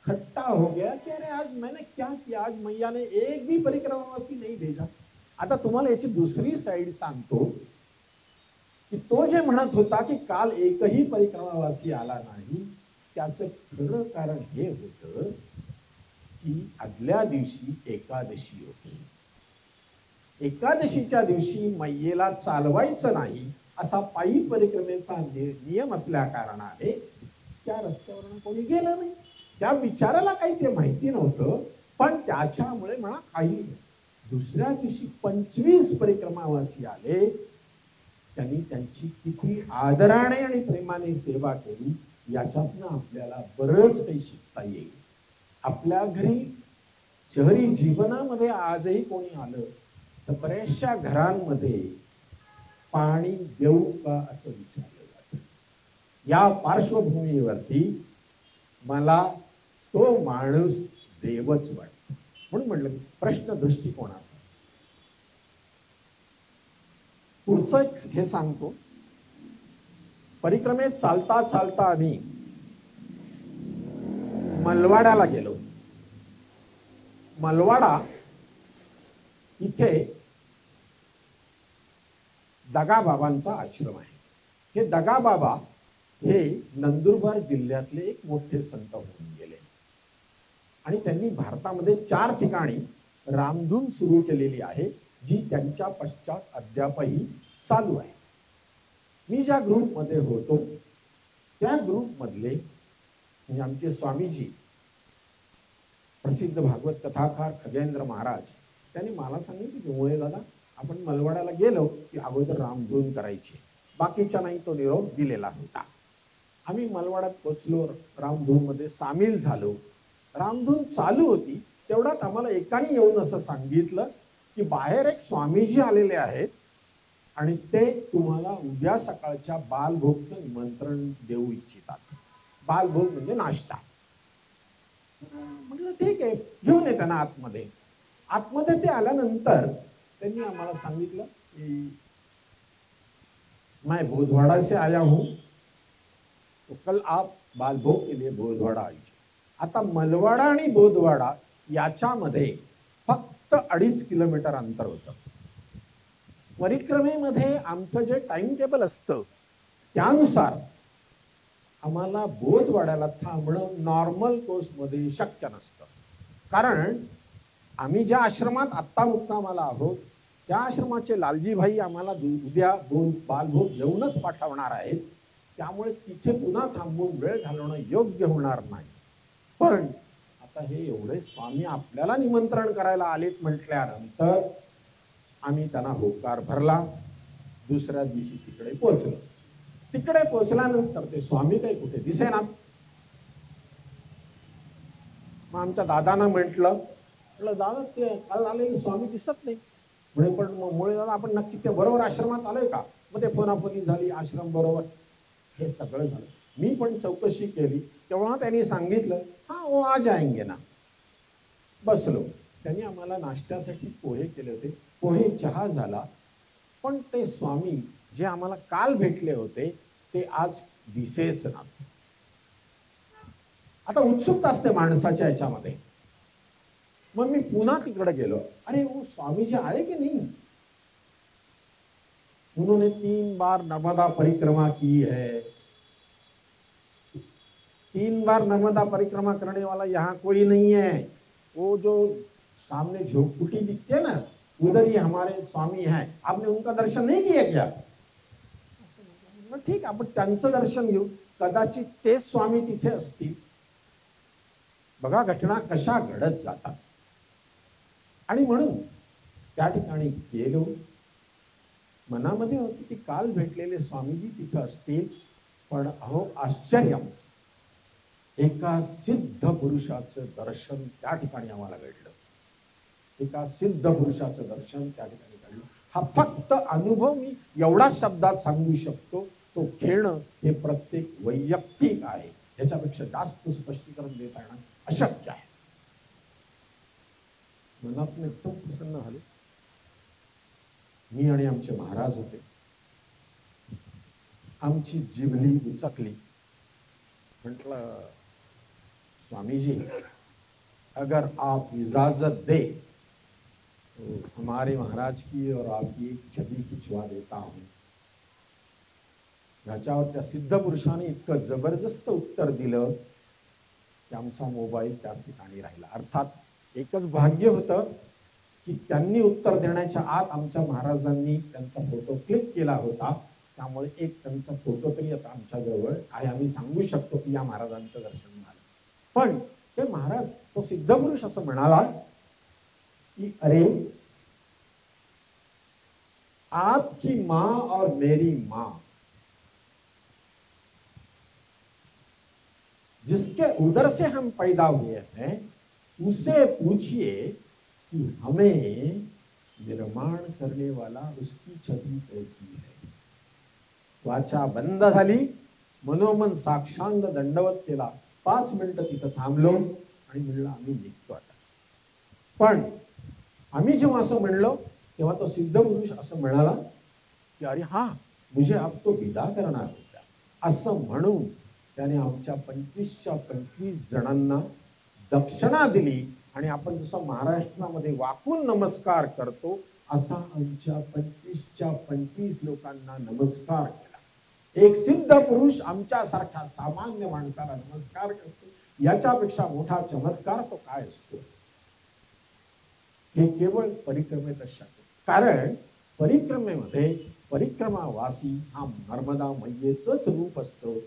[SPEAKER 1] खट्टा हो गया कि अरे आज मैंने क्या किया, आज मैया ने एक भी परिक्रमावासी नहीं भेजा. आता तुम्हाला याची दुसरी साईड सांगतो की तो जे म्हणत होता की काल एकही परिक्रमावासी आला नाही, त्याचं खरं कारण हे होतं की आदल्या दिवशी एकादशी होती. एकादशीच्या दिवशी मैयेला चालवायचं नाही असा पायी परिक्रमेचा नियम असल्या कारणाने त्या रस्त्यावरून कोणी गेलं नाही. त्या बिचाराला काही ते माहिती नव्हतं, पण त्याच्यामुळे म्हणा काही दुसऱ्या दिवशी 25 परिक्रमावासी आले. त्यांनी त्यांची किती आदराने आणि प्रेमाने सेवा केली याच्यातनं आपल्याला बरंच काही शिकता येईल. आपल्या घरी शहरी जीवनामध्ये आजही कोणी आलं तर बऱ्याचशा घरांमध्ये पाणी देऊ का असं विचारलं जातं. या पार्श्वभूमीवरती मला तो माणूस देवच वाटतो. म्हणून म्हटलं प्रश्न दृष्टिकोनाचा. पुढचं हे सांगतो. परिक्रमेत चालता चालता आम्ही मलवाड्याला गेलो. मलवाडा इथे दगाबाबांचा आश्रम आहे. हे दगाबाबा हे नंदुरबार जिल्ह्यातले एक मोठे संत होऊन गेले आणि त्यांनी भारतामध्ये 4 ठिकाणी रामधून सुरू केलेली आहे, जी त्यांच्या पश्चात अद्यापही चालू आहे. मी ज्या ग्रुपमध्ये होतो त्या ग्रुपमधले म्हणजे आमचे स्वामीजी प्रसिद्ध भागवत कथाकार खगेंद्र महाराज, त्यांनी मला सांगितलं की मोये दादा आपण मलवाड्याला गेलो की अगोदर रामधून करायची, बाकीच्या नाही तो निरोप दिलेला होता. आम्ही मलवाड्यात पोचलो, रामधून मध्ये सामील झालो. रामधून चालू होती तेवढ्यात आम्हाला एकाने येऊन असं सांगितलं की बाहेर एक स्वामीजी आलेले आहेत आणि ते तुम्हाला उद्या सकाळच्या बालभोगचं निमंत्रण देऊ इच्छितात. बालभोग म्हणजे नाश्ता. म्हटलं ठीक आहे, घेऊन ये त्यांना आतमध्ये. आतमध्ये ते आल्यानंतर त्यांनी आम्हाला सांगितलं की मैं भोजवाड़ा से आया हूं, तो कल आप बालभोग के लिए भोजवाड़ा आइए. आता मलवाडा आणि भोजवाडा याच्यामध्ये फक्त 2.5 किलोमीटर अंतर होतं. परिक्रमेमध्ये आमचं जे टाइम टेबल असतं त्यानुसार आम्हाला बोधवाड्याला थांबणं नॉर्मल कोर्समध्ये शक्य नसतं. कारण आम्ही ज्या आश्रमात आत्ता मुक्कामाला आहोत त्या आश्रमाचे लालजी भाई आम्हाला उद्या बालभोग घेऊनच पाठवणार आहेत. त्यामुळे तिथे पुन्हा थांबून वेळ घालवणं योग्य होणार नाही. पण आता हे एवढे स्वामी आपल्याला निमंत्रण करायला आलेत म्हटल्यानंतर आम्ही त्यांना होकार भरला. दुसऱ्या दिवशी तिकडे पोहोचलो. तिकडे पोहोचल्यानंतर ते स्वामी काही कुठे दिसेना. मग आमच्या दादांना म्हटलं दादा ते काल आलेले स्वामी दिसत नाही. म्हणे पण मुळे दादा आपण नक्की ते बरोबर आश्रमात आलोय का? मग ते फोनाफोनी झाली, आश्रम बरोबर हे सगळं झालं. मी पण चौकशी केली तेव्हा त्यांनी सांगितलं हा वो आ जाएंगे ना. बसलो. त्यांनी आम्हाला नाश्त्यासाठी पोहे केले होते. पोहे चहा झाला. पण ते स्वामी जे आम्हाला काल भेटले होते ते आज दिसेच ना. आता उत्सुकता असते माणसाच्या याच्यामध्ये. मग मी पुन्हा तिकडे गेलो. अरे वो स्वामी जी आए की नहीं? उन्होंने 3 बार नर्मदा परिक्रमा की है. 3 बार नर्मदा परिक्रमा करने वाला यहाँ कोई नहीं है. वो जो सामने झोपड़ी दिखती है ना, उधर ही हमारे स्वामी हैं. आपने उनका दर्शन नहीं किया क्या? ठीक, आपण त्यांचं दर्शन घेऊ. कदाचित ते स्वामी तिथे असतील. बघा घटना कशा घडत जातात. आणि म्हणून त्या ठिकाणी गेलो. मनामध्ये होती की काल भेटलेले स्वामीजी तिथे असतील. पण अहो आश्चर्य, एका सिद्ध पुरुषाचं दर्शन त्या ठिकाणी आम्हाला घडलं. एका सिद्ध पुरुषाचं दर्शन त्या ठिकाणी घडलं. हा फक्त अनुभव मी एवढाच शब्दात सांगू शकतो. तो घेणं हे प्रत्येक वैयक्तिक आहे. याच्यापेक्षा जास्त स्पष्टीकरण देता येणं अशक्य आहे. मनात एकदम प्रसन्न झाले. मी आणि आमचे महाराज होते. आमची जिभली उचकली. म्हटलं, स्वामी जी, अगर आप इजाजत दे तो हमारे महाराज की और आपकी एक छबी खिंचवा देता हूं. ह्याच्यावर त्या सिद्ध पुरुषाने इतकं जबरदस्त उत्तर दिलं की आमचा मोबाईल त्याच ठिकाणी राहिला. अर्थात एकच भाग्य होतं की त्यांनी उत्तर देण्याच्या आत आमच्या महाराजांनी त्यांचा फोटो क्लिक केला होता. त्यामुळे एक त्यांचा फोटो तरी आता आमच्या जवळ आहे. आम्ही सांगू शकतो की या महाराजांचं दर्शन झालं. पण ते महाराज, तो सिद्ध पुरुष असं म्हणाला कि अरे, आपकी मां और मेरी मां, जिसके उदर से हम पैदा हुए हैं, उसे पूछिए कि हमें निर्माण करने वाला उसकी छवि कैसी है. वाचा बंद झाली, मनोमन साक्षांग दंडवत केला. 5 मिनिटं तिथं थांबलो आणि म्हणलं आम्ही निघतो आता. पण आम्ही जेव्हा असं म्हणलो तेव्हा तो सिद्ध पुरुष असं म्हणाला की अरे हा, मुझे अब तो विदा करणार होता. असं म्हणून त्याने आमच्या 25च्या 25 जणांना दक्षिणा दिली आणि आपण जसं महाराष्ट्रामध्ये वाकून नमस्कार करतो असा आमच्या 25च्या 25 लोकांना नमस्कार केला. एक सिद्ध पुरुष आमच्यासारख्या सामान्य माणसाला नमस्कार करतो, याच्यापेक्षा मोठा चमत्कार तो काय असतो. हे केवळ परिक्रमेतच शक्य. कारण परिक्रमेमध्ये परिक्रमावासी हा नर्मदा मैयेचंच रूप असतं,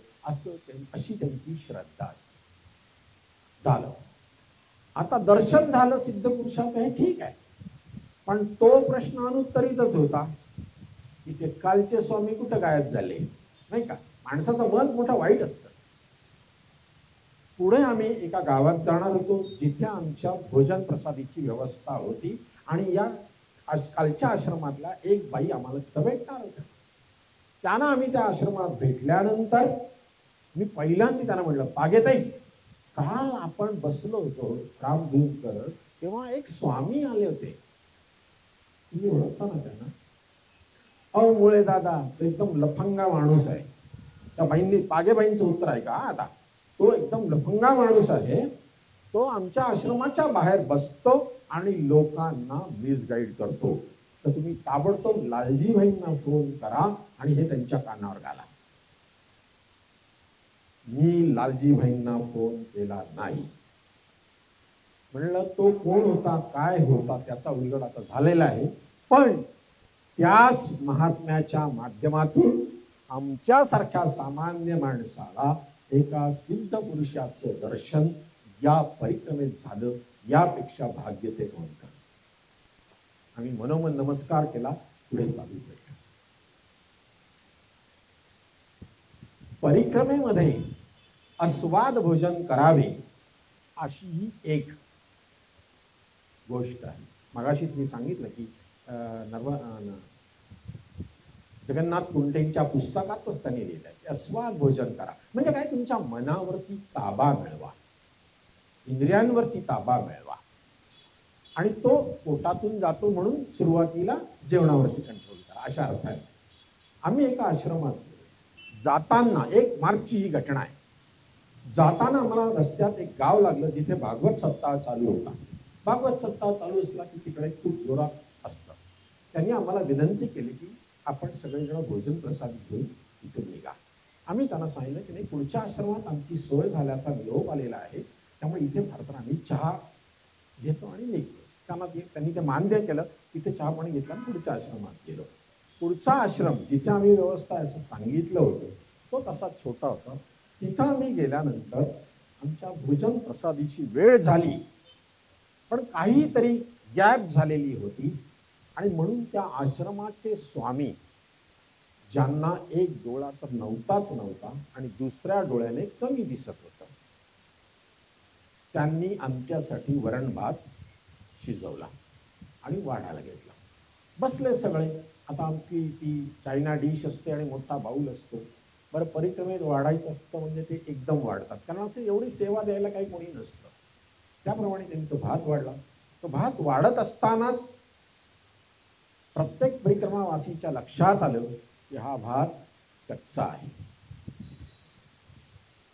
[SPEAKER 1] अशी त्यांची श्रद्धा असते. झालं, आता दर्शन झालं सिद्ध पुरुषाचं, हे ठीक आहे. पण तो प्रश्न अनुत्तरितच होता की ते कालचे स्वामी कुठं गायब झाले, नाही का. माणसाचं मन मोठं वाईट असतं. पुढे आम्ही एका गावात जाणार होतो जिथे आमच्या भोजन प्रसादीची व्यवस्था होती आणि या कालच्या आश्रमातला एक बाई आम्हाला तिथं भेटणार होत्या. त्यांना आम्ही त्या आश्रमात भेटल्यानंतर मी पहिल्यांदा त्यांना म्हटलं, पागेताई, काल आपण बसलो होतो रामधून करत, तेव्हा एक स्वामी आले होते, तुम्ही ओळखता ना त्यांना? अहो मुळे दादा, तो एकदम लफंगा माणूस आहे. त्या बाईंनी, पागेबाईंचं उत्तर आहे का आता, तो एकदम लफंगा माणूस आहे. तो आमच्या आश्रमाच्या बाहेर बसतो आणि लोकांना मिसगाईड करतो. तर तुम्ही ताबडतोब लालजीभाईंना फोन करा आणि हे त्यांच्या कानावर घाला. मी लालजीभाईंना फोन केला नाही. म्हणलं तो कोण होता, काय होता, त्याचा उलगडा आता झालेला आहे. पण त्याच महात्म्याच्या माध्यमातून आमच्यासारख्या सामान्य माणसाला एका सिद्ध पुरुषाचं दर्शन या परिक्रमेत झालं, यापेक्षा भाग्य ते कोण कर. आम्ही मनोमन नमस्कार केला, पुढे चालू केला. परिक्रमेमध्ये आस्वाद भोजन करावे अशी ही एक गोष्ट आहे. मगाशीच मी सांगितलं की जगन्नाथ कुंटेंच्या पुस्तकातच त्यांनी लिहिलं आहे, आस्वाद भोजन करा. म्हणजे काय, तुमच्या मनावरती ताबा मिळवा, इंद्रियांवरती ताबा मिळवा. आणि तो पोटातून जातो म्हणून सुरुवातीला जेवणावरती कंट्रोल करा, अशा अर्थाने. आम्ही एका आश्रमात जाताना, 1 मार्चची ही घटना आहे, जाताना आम्हाला रस्त्यात एक गाव लागलं जिथे भागवत सप्ताह चालू होता. भागवत सप्ताह चालू असला की तिकडे खूप जोरात असतं. त्यांनी आम्हाला विनंती केली की आपण सगळेजण भोजन प्रसाद घेऊन इथून निघा. आम्ही त्यांना सांगितलं की नाही, पुढच्या आश्रमात आमची सोय झाल्याचा निरोप आलेला आहे, त्यामुळे इथे फार तर आम्ही चहा घेतो आणि निघतो. त्यांनी ते मान्य केलं. तिथे चहा पाणी घेतला आणि पुढच्या आश्रमात गेलो. पुढचा आश्रम जिथे आम्ही व्यवस्था आहे असं सांगितलं होतं, तो तसा छोटा होता. तिथं आम्ही गेल्यानंतर आमच्या भोजन प्रसादीची वेळ झाली, पण काहीतरी गॅप झालेली होती. आणि म्हणून त्या आश्रमाचे स्वामी, ज्यांना एक डोळा तर नव्हताच नव्हता आणि दुसऱ्या डोळ्याने कमी दिसत होतं, त्यांनी आमच्यासाठी वरण भात शिजवला आणि वाढायला घेतला. बसले सगळे. आता आमची ती चायना डिश असते आणि मोठा बाऊल असतो. बरं, परिक्रमेत वाढायचं असतं म्हणजे ते एकदम वाढतात, कारण असं एवढी सेवा द्यायला काही कोणी नसतं. त्याप्रमाणे त्यांनी तो भात वाढला. तो भात वाढत असतानाच प्रत्येक परिक्रमावासीच्या लक्षात आलं की हा भात कच्चा आहे.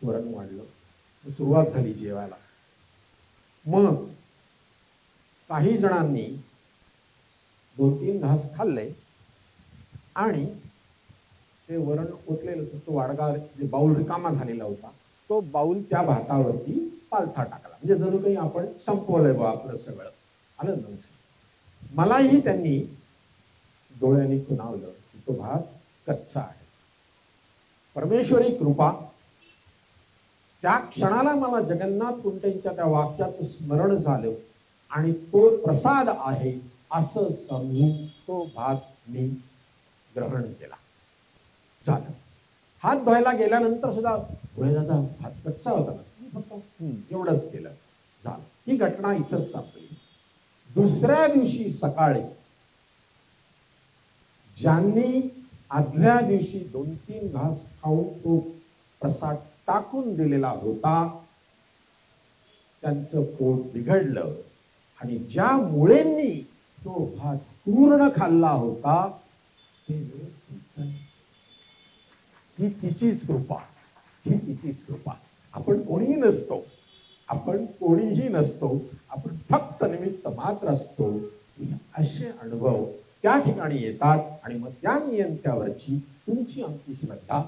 [SPEAKER 1] वरण वाढलं, सुरुवात झाली जेवायला. मग काही जणांनी 2-3 घास खाल्ले आणि ते वरण ओतलेलं होतं, तो वाडगा जे बाऊल रिकामा झालेला होता, तो बाऊल त्या भातावरती पालथा टाकला. म्हणजे जणू काही आपण संपवलंय बा आपलं सगळं. आलं ना. मलाही त्यांनी डोळ्यांनी खुणावलं की तो भात कच्चा आहे. परमेश्वरी कृपा. त्या क्षणाला मला जगन्नाथ कुंटेंच्या त्या वाक्याचं स्मरण झालं आणि तो प्रसाद आहे असं समजून तो भात मी ग्रहण केला. झालं. हात धुवायला गेल्यानंतर सुद्धा दादा भात कच्चा होता ना, फक्त एवढंच केलं, झालं. ही घटना इथंच संपली. दुसऱ्या दिवशी सकाळी ज्यांनी आदल्या दिवशी 2-3 घास खाऊन तो प्रसाद टाकून दिलेला होता त्यांचं पोट बिघडलं आणि ज्या मुळेंनी तो भात पूर्ण खाल्ला होता ते व्यवस्थित झाले. ही तिचीच कृपा, ही तिचीच कृपा. आपण कोणीही नसतो, आपण कोणीही नसतो, आपण फक्त निमित्त मात्र असतो. असे अनुभव त्या ठिकाणी येतात आणि मग त्या नियंत्यावरची तुमची आमची श्रद्धा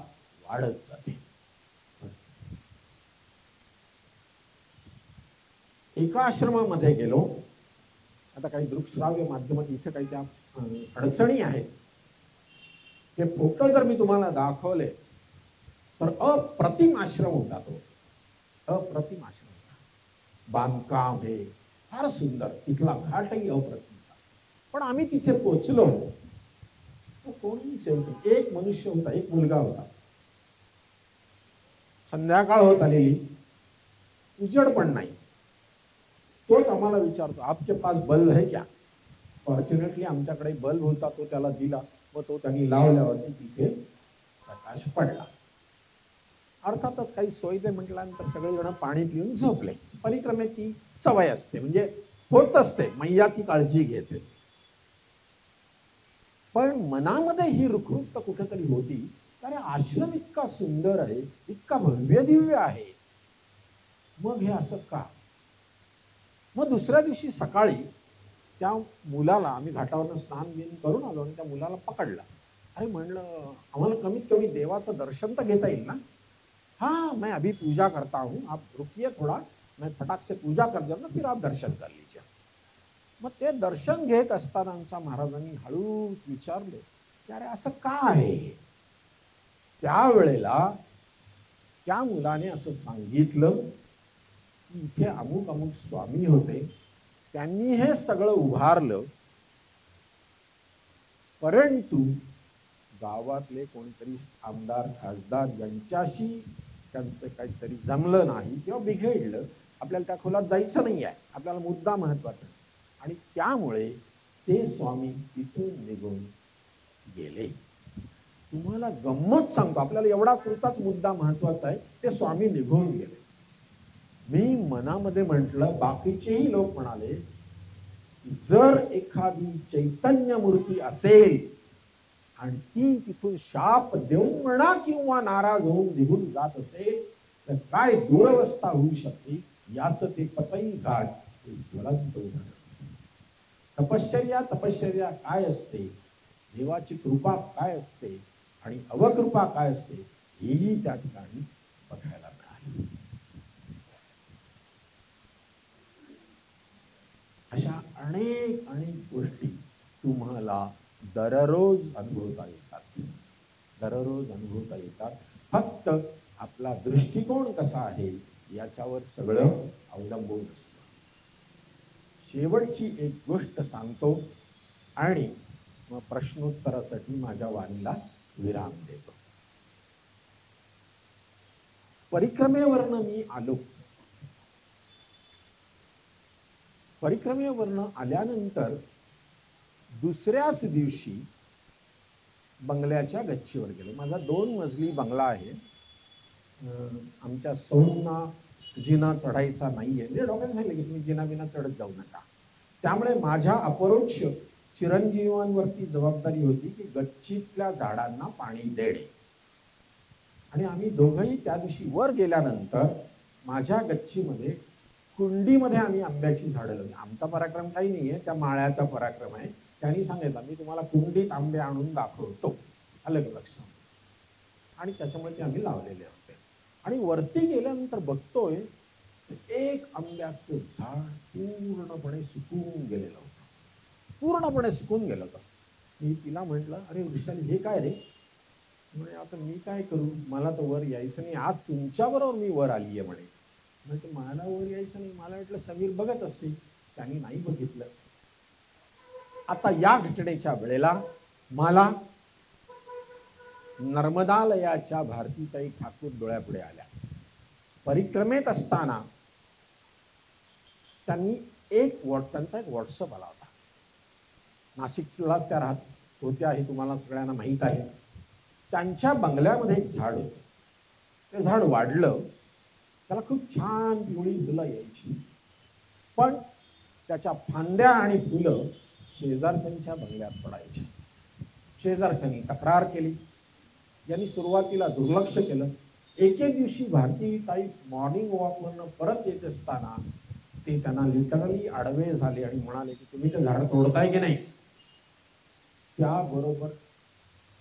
[SPEAKER 1] वाढत जाते. एका आश्रमामध्ये गेलो. आता काही दृकश्राव्य माध्यमात इथे काही त्या अडचणी आहेत. हे फोटो जर मी तुम्हाला दाखवले तर अप्रतिम आश्रम होता तो. अप्रतिम आश्रम होता. बांधकाम हे फार सुंदर, तिथला घाटही अप्रतिम. पण आम्ही तिथे पोचलो, कोणीही सेवक, एक मनुष्य होता, एक मुलगा होता. संध्याकाळ होत आलेली, उजड पण नाही. तोच आम्हाला विचारतो, आपके पास बल्ब है क्या? फॉर्च्युनेटली आमच्याकडे बल्ब होता, तो त्याला दिला व तो त्यांनी लावल्यावरती तिथे प्रकाश पडला. अर्थातच काही सोय दे म्हटल्यानंतर सगळेजण पाणी पिऊन झोपले. परिक्रमेत ती सवय असते, म्हणजे होत असते, मैया ती काळजी घेते. पण मनामध्ये ही रुखरुखता कुठेतरी होती, अरे आश्रम इतका सुंदर आहे, इतका भव्य दिव्य आहे, मग हे असं का? मग दुसऱ्या दिवशी सकाळी त्या मुलाला, आम्ही घाटावरनं स्नान बिन करून आलो आणि त्या मुलाला पकडला. अरे म्हणलं, आम्हाला कमीत कमी देवाचं दर्शन तर घेता येईल ना? हाँ, मैं अभी पूजा करता हूँ, आप रुकिए थोड़ा, मैं फटाक से पूजा कर दूंगा, फिर आप दर्शन कर लीजिए. मग ते दर्शन घेत असताना आमच्या महाराजांनी हळूच विचारले की अरे असं का आहे? त्यावेळेला त्या मुलाने असं सांगितलं की इथे अमुक अमुक स्वामी होते, त्यांनी हे सगळं उभारलं, परंतु गावातले कोणीतरी आमदार खासदार यांच्याशी त्यांचं काहीतरी जमलं नाही किंवा बिघडलं. आपल्याला त्या खोलात जायचं नाही आहे, आपल्याला मुद्दा महत्वाचा, आणि त्यामुळे ते स्वामी तिथून निघून गेले. तुम्हाला गंमत सांगतो, आपल्याला एवढा पुरताच मुद्दा महत्वाचा आहे, ते स्वामी निघून गेले. मी मनामध्ये म्हटलं, बाकीचेही लोक म्हणाले जर एखादी चैतन्य मूर्ती असेल आणि ती तिथून शाप देऊन म्हणा किंवा नाराज होऊन निघून जात असेल तर काय दुरवस्था होऊ शकते याचं ते पतई घाट ज्वलंत उदाहरण. तपश्चर्या काय असते, देवाची कृपा काय असते आणि अवकृपा काय असते, हेही त्या ठिकाणी बघायला मिळाले. अशा अनेक गोष्टी तुम्हाला दररोज अनुभवता येतात, दररोज अनुभवता येतात. फक्त आपला दृष्टिकोन कसा आहे याच्यावर सगळं अवलंबून असतं. शेवटची एक गोष्ट सांगतो आणि मग प्रश्नोत्तरासाठी माझ्या वाणीला विराम देतो. परिक्रमेवरनं मी आलो. परिक्रमेवरनं आल्यानंतर दुसऱ्याच दिवशी बंगल्याच्या गच्चीवर गेलो. माझा 2 मजली बंगला आहे. आमच्या सौंना जिना चढायचा नाहीये, म्हणजे डॉक्टर सांगितलं की तुम्ही जिना बिना चढत जाऊ नका. त्यामुळे माझ्या अपरोक्ष चिरंजीवांवरती जबाबदारी होती की गच्चीतल्या झाडांना पाणी देणे. आणि आम्ही दोघंही त्या दिवशी वर गेल्यानंतर माझ्या गच्चीमध्ये कुंडीमध्ये आम्ही आंब्याची झाडं लावली. आमचा पराक्रम काही नाहीये, त्या माळ्याचा पराक्रम आहे. त्यांनी सांगितलं मी तुम्हाला कुंडीत आंबे आणून दाखवतो, आलं का लक्षात. आणि त्याच्यामुळे ते आम्ही लावलेले होते. आणि वरती गेल्यानंतर बघतोय एक आंब्याचं झाड पूर्णपणे सुकून गेलेलं होतं, पूर्णपणे सुकून गेलं होतं. मी तिला म्हटलं अरे वृषाली हे काय रे. म्हणे आता मी काय करू, मला तर वर यायचं नाही, आज तुमच्याबरोबर मी वर आली आहे म्हणे. म्हणजे मला वर यायचं नाही. मला वाटलं समीर बघत असेल, त्यांनी नाही बघितलं. आता या घटनेच्या वेळेला मला नर्मदालयाच्या भारतीताई ठाकूर डोळ्यापुढे आल्या. परिक्रमेत असताना त्यांनी त्यांचा एक व्हॉट्सअप आला होता. नाशिकलाच त्या राहत होत्या हे तुम्हाला सगळ्यांना माहीत आहे. त्यांच्या बंगल्यामध्ये एक झाड होतं. ते झाड वाढलं, त्याला खूप छान पिवळी फुलं यायची, पण त्याच्या फांद्या आणि फुलं शेजारच्यांच्या बंगल्यात पडायची. शेजारच्यांनी तक्रार केली. यांनी सुरुवातीला दुर्लक्ष केलं. एके दिवशी भारतीताई मॉर्निंग वॉकवरनं परत येत असताना ते त्यांना लिटरली आडवे झाले आणि म्हणाले की तुम्ही ते झाड तोडताय की नाही. त्याबरोबर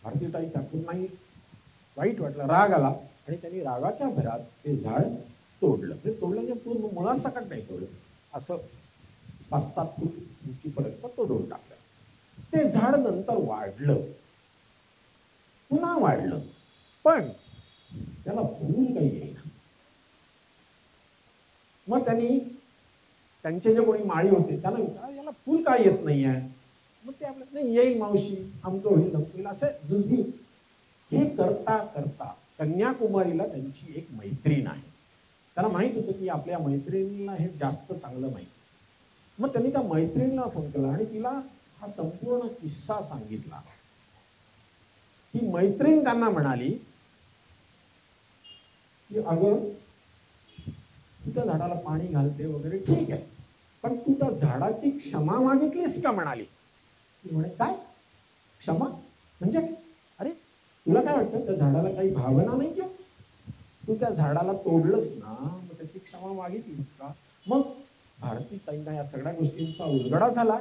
[SPEAKER 1] भारतीताई ठाकूरनाही वाईट वाटलं, राग आला आणि त्यांनी रागाच्या भरात ते झाड तोडलं. ते तोडलं म्हणजे पूर्ण मुळासकट नाही तोडलं, असं 5-7 फूट उंचीपर्यंत तोडून टाकलं. ते झाड नंतर वाढलं, पुन्हा वाढलं, पण त्याला फूल काही येईना. मग त्यांनी त्यांचे जे कोणी माळी होते त्यांना विचारलं याला फूल काय येत नाहीये. मग ते आपल्याला नाही येईल मावशी, आमचं होईल होईल असं जुजबी. हे करता करता कन्याकुमारीला त्यांची एक मैत्रीण आहे. त्याला माहित होतं की आपल्या मैत्रिणीला हे जास्त चांगलं माहिती. मग त्यांनी त्या मैत्रिणीला फोन केला आणि तिला हा संपूर्ण किस्सा सांगितला. ही मैत्रीण त्यांना म्हणाली की अगं तू त्या झाडाला पाणी घालते वगैरे ठीक आहे, पण तू त्या झाडाची क्षमा मागितलीस का म्हणाली. ती म्हणे काय क्षमा म्हणजे, अरे तुला काय वाटतं त्या झाडाला काही भावना नाही का, तू त्या झाडाला तोडलंस ना, मग त्याची क्षमा मागितलीस का. मग भारतीताईंना या सगळ्या गोष्टींचा उलगडा झाला.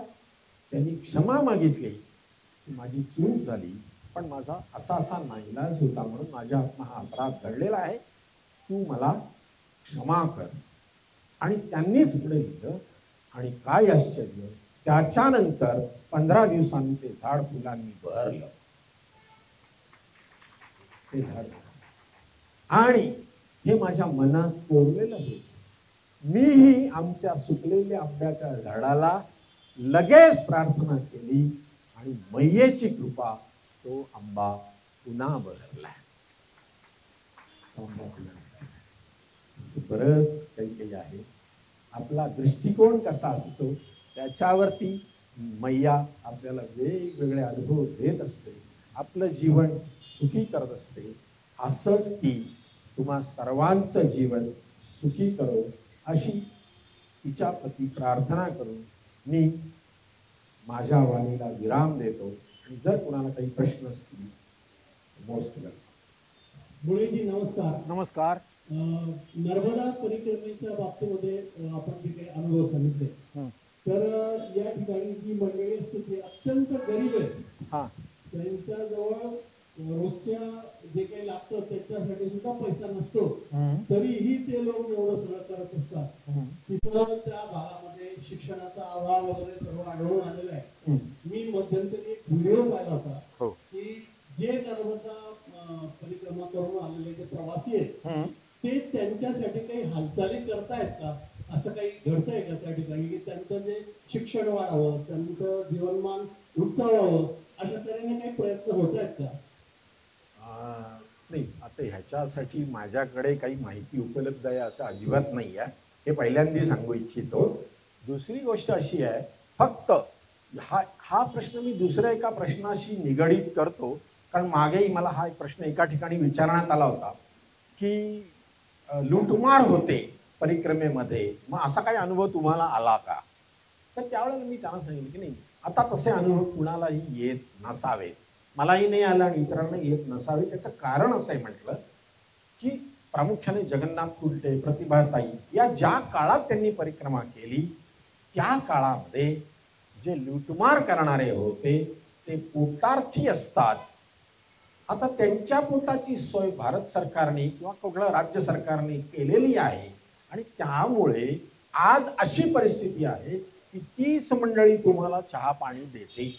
[SPEAKER 1] त्यांनी क्षमा मागितली, माझी चूक झाली, पण माझा असा नाईलाज होता म्हणून माझ्या हातून हा अपराध घडलेला आहे, तू मला क्षमा कर. आणि त्यांनीच पुढे लिहिलं. आणि काय आश्चर्य, त्याच्यानंतर 15 दिवसांनी ते झाड फुलांनी बहरलं. ते झाड आणि हे माझ्या मनात कोरलेलं होतं. मीही आमच्या सुकलेल्या आंब्याच्या झाडाला लगेच प्रार्थना केली आणि मैयेची कृपा, तो आंबा पुन्हा बहरला. बरंच काही आहे. आपला दृष्टिकोन कसा असतो त्याच्यावरती मैया आपल्याला वेगवेगळे अनुभव देत असते, आपलं जीवन सुखी करत असते. असंच ती तुम्हा सर्वांचं जीवन सुखी करो अशी तिच्या प्रती प्रार्थना करून मी माझ्या वाणीला विराम देतो. आणि जर कोणाला काही प्रश्न असतील मोस्ट वेलकम.
[SPEAKER 2] मुळेजी नमस्कार.
[SPEAKER 1] नमस्कार.
[SPEAKER 2] नर्मदा परिक्रमेच्या बाबतीमध्ये आपण जे काही अनुभव सांगितले, तर या ठिकाणी जी मंडळी असते ती अत्यंत गरीब आहे. त्यांच्याजवळ रोजच्या जे काही लागतं त्याच्यासाठी सुद्धा पैसा नसतो, तरीही ते लोक एवढं सगळं करत असतात. तिथं त्या भागामध्ये शिक्षणाचा अभाव वगैरे सर्व आढळून आलेला आहे. मी मध्यंतरी एक व्हिडिओ पाहिला होता की जे नर्मदा परिक्रमा करून आलेले जे प्रवासी आहेत ते त्यांच्यासाठी काही हालचाली करतायत का, असं काही घडतंय का त्या ठिकाणी, की त्यांचं जे शिक्षण वाढावं, त्यांचं जीवनमान उंचावावं, अशा तऱ्हेने काही प्रयत्न होत आहेत का.
[SPEAKER 1] नाही, आता ह्याच्यासाठी माझ्याकडे काही माहिती उपलब्ध आहे असं अजिबात नाही आहे. हे पहिल्यांदा सांगू इच्छितो. दुसरी गोष्ट अशी आहे, फक्त हा प्रश्न मी दुसऱ्या एका प्रश्नाशी निगडीत करतो, कारण मागेही मला हा एक प्रश्न एका ठिकाणी विचारण्यात आला होता की लूटमार होते परिक्रमेमध्ये, मग असा काही अनुभव तुम्हाला आला का. तर त्यावेळेला मी त्यांना सांगितलं की नाही, आता तसे अनुभव कुणालाही येत नसावेत, मलाही नाही आला आणि इतरांना येत नसावे. त्याचं कारण असं आहे म्हटलं की प्रामुख्याने जगन्नाथ कुलटे, प्रतिभाताई या ज्या काळात त्यांनी परिक्रमा केली त्या काळामध्ये जे लूटमार करणारे होते ते पोटार्थी असतात. आता त्यांच्या पोटाची सोय भारत सरकारने किंवा कुठलं राज्य सरकारने केलेली आहे आणि त्यामुळे आज अशी परिस्थिती आहे की तीच मंडळी तुम्हाला चहा पाणी देते,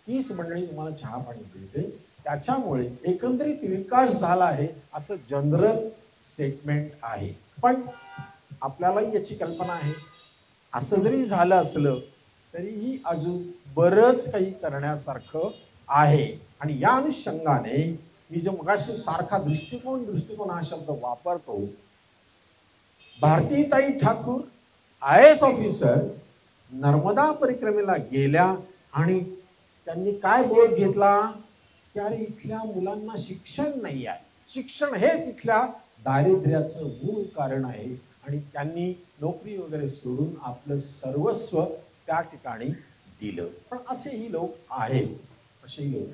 [SPEAKER 1] तीच मंडळी तुम्हाला चहा पाणी देते. त्याच्यामुळे एकंदरीत विकास झाला आहे असं जनरल स्टेटमेंट आहे. पण आपल्यालाही याची कल्पना आहे असं जरी झालं असलं तरीही अजून बरंच काही करण्यासारखं आहे. आणि या अनुषंगाने मी जो मगाशी सारखा दृष्टिकोन हा शब्द वापरतो, भारतीताई ठाकूर IAS ऑफिसर नर्मदा परिक्रमेला गेल्या आणि त्यांनी काय बोध घेतला की अरे इथल्या मुलांना शिक्षण नाही आहे, शिक्षण हेच इथल्या दारिद्र्याचं मूळ कारण आहे. आणि त्यांनी नोकरी वगैरे सोडून आपलं सर्वस्व त्या ठिकाणी दिलं. पण असेही लोक आहेत, असेही लोक.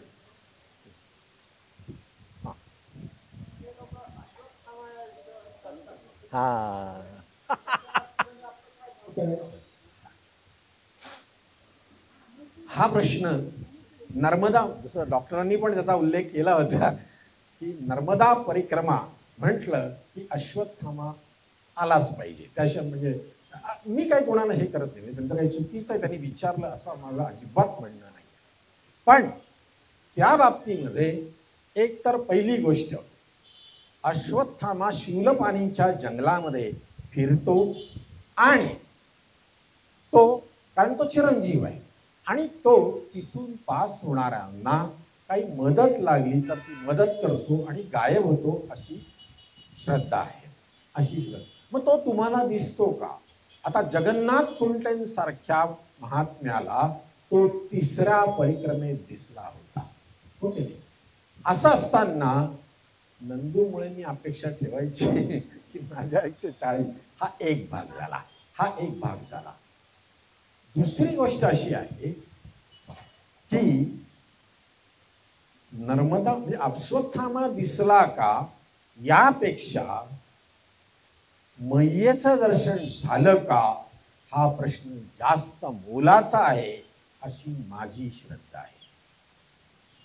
[SPEAKER 1] हा प्रश्न नर्मदा, जसं डॉक्टरांनी पण त्याचा उल्लेख केला होता की नर्मदा परिक्रमा म्हटलं की अश्वत्थामा आलाच पाहिजे. त्याशिवाय म्हणजे मी काही कोणाला हे करत नाही, त्यांचं काही चुकीचं आहे त्यांनी विचारलं असं मला अजिबात म्हणणं नाही. पण त्या बाबतीमध्ये एक तर पहिली गोष्ट, अश्वत्थामा शिवलपाणीच्या जंगलामध्ये फिरतो आणि तो, कारण तो चिरंजीव आहे आणि तो तिथून पास होणाऱ्यांना काही मदत लागली तर ती मदत करतो आणि गायब होतो अशी श्रद्धा आहे, अशी श्रद्धा. मग तो तुम्हाला दिसतो का? आता जगन्नाथ कुलटेंसारख्या महात्म्याला तो तिसऱ्या परिक्रमेत दिसला होता, हो की नाही? असं असताना नंदूमुळे मी अपेक्षा ठेवायची की माझ्या 140 हा एक भाग झाला, हा एक भाग झाला. दुसरी गोष्ट अशी आहे की नर्मदा म्हणजे अश्वत्थामा दिसला का यापेक्षा मैयेचं दर्शन झालं का हा प्रश्न जास्त मोलाचा आहे अशी माझी श्रद्धा आहे,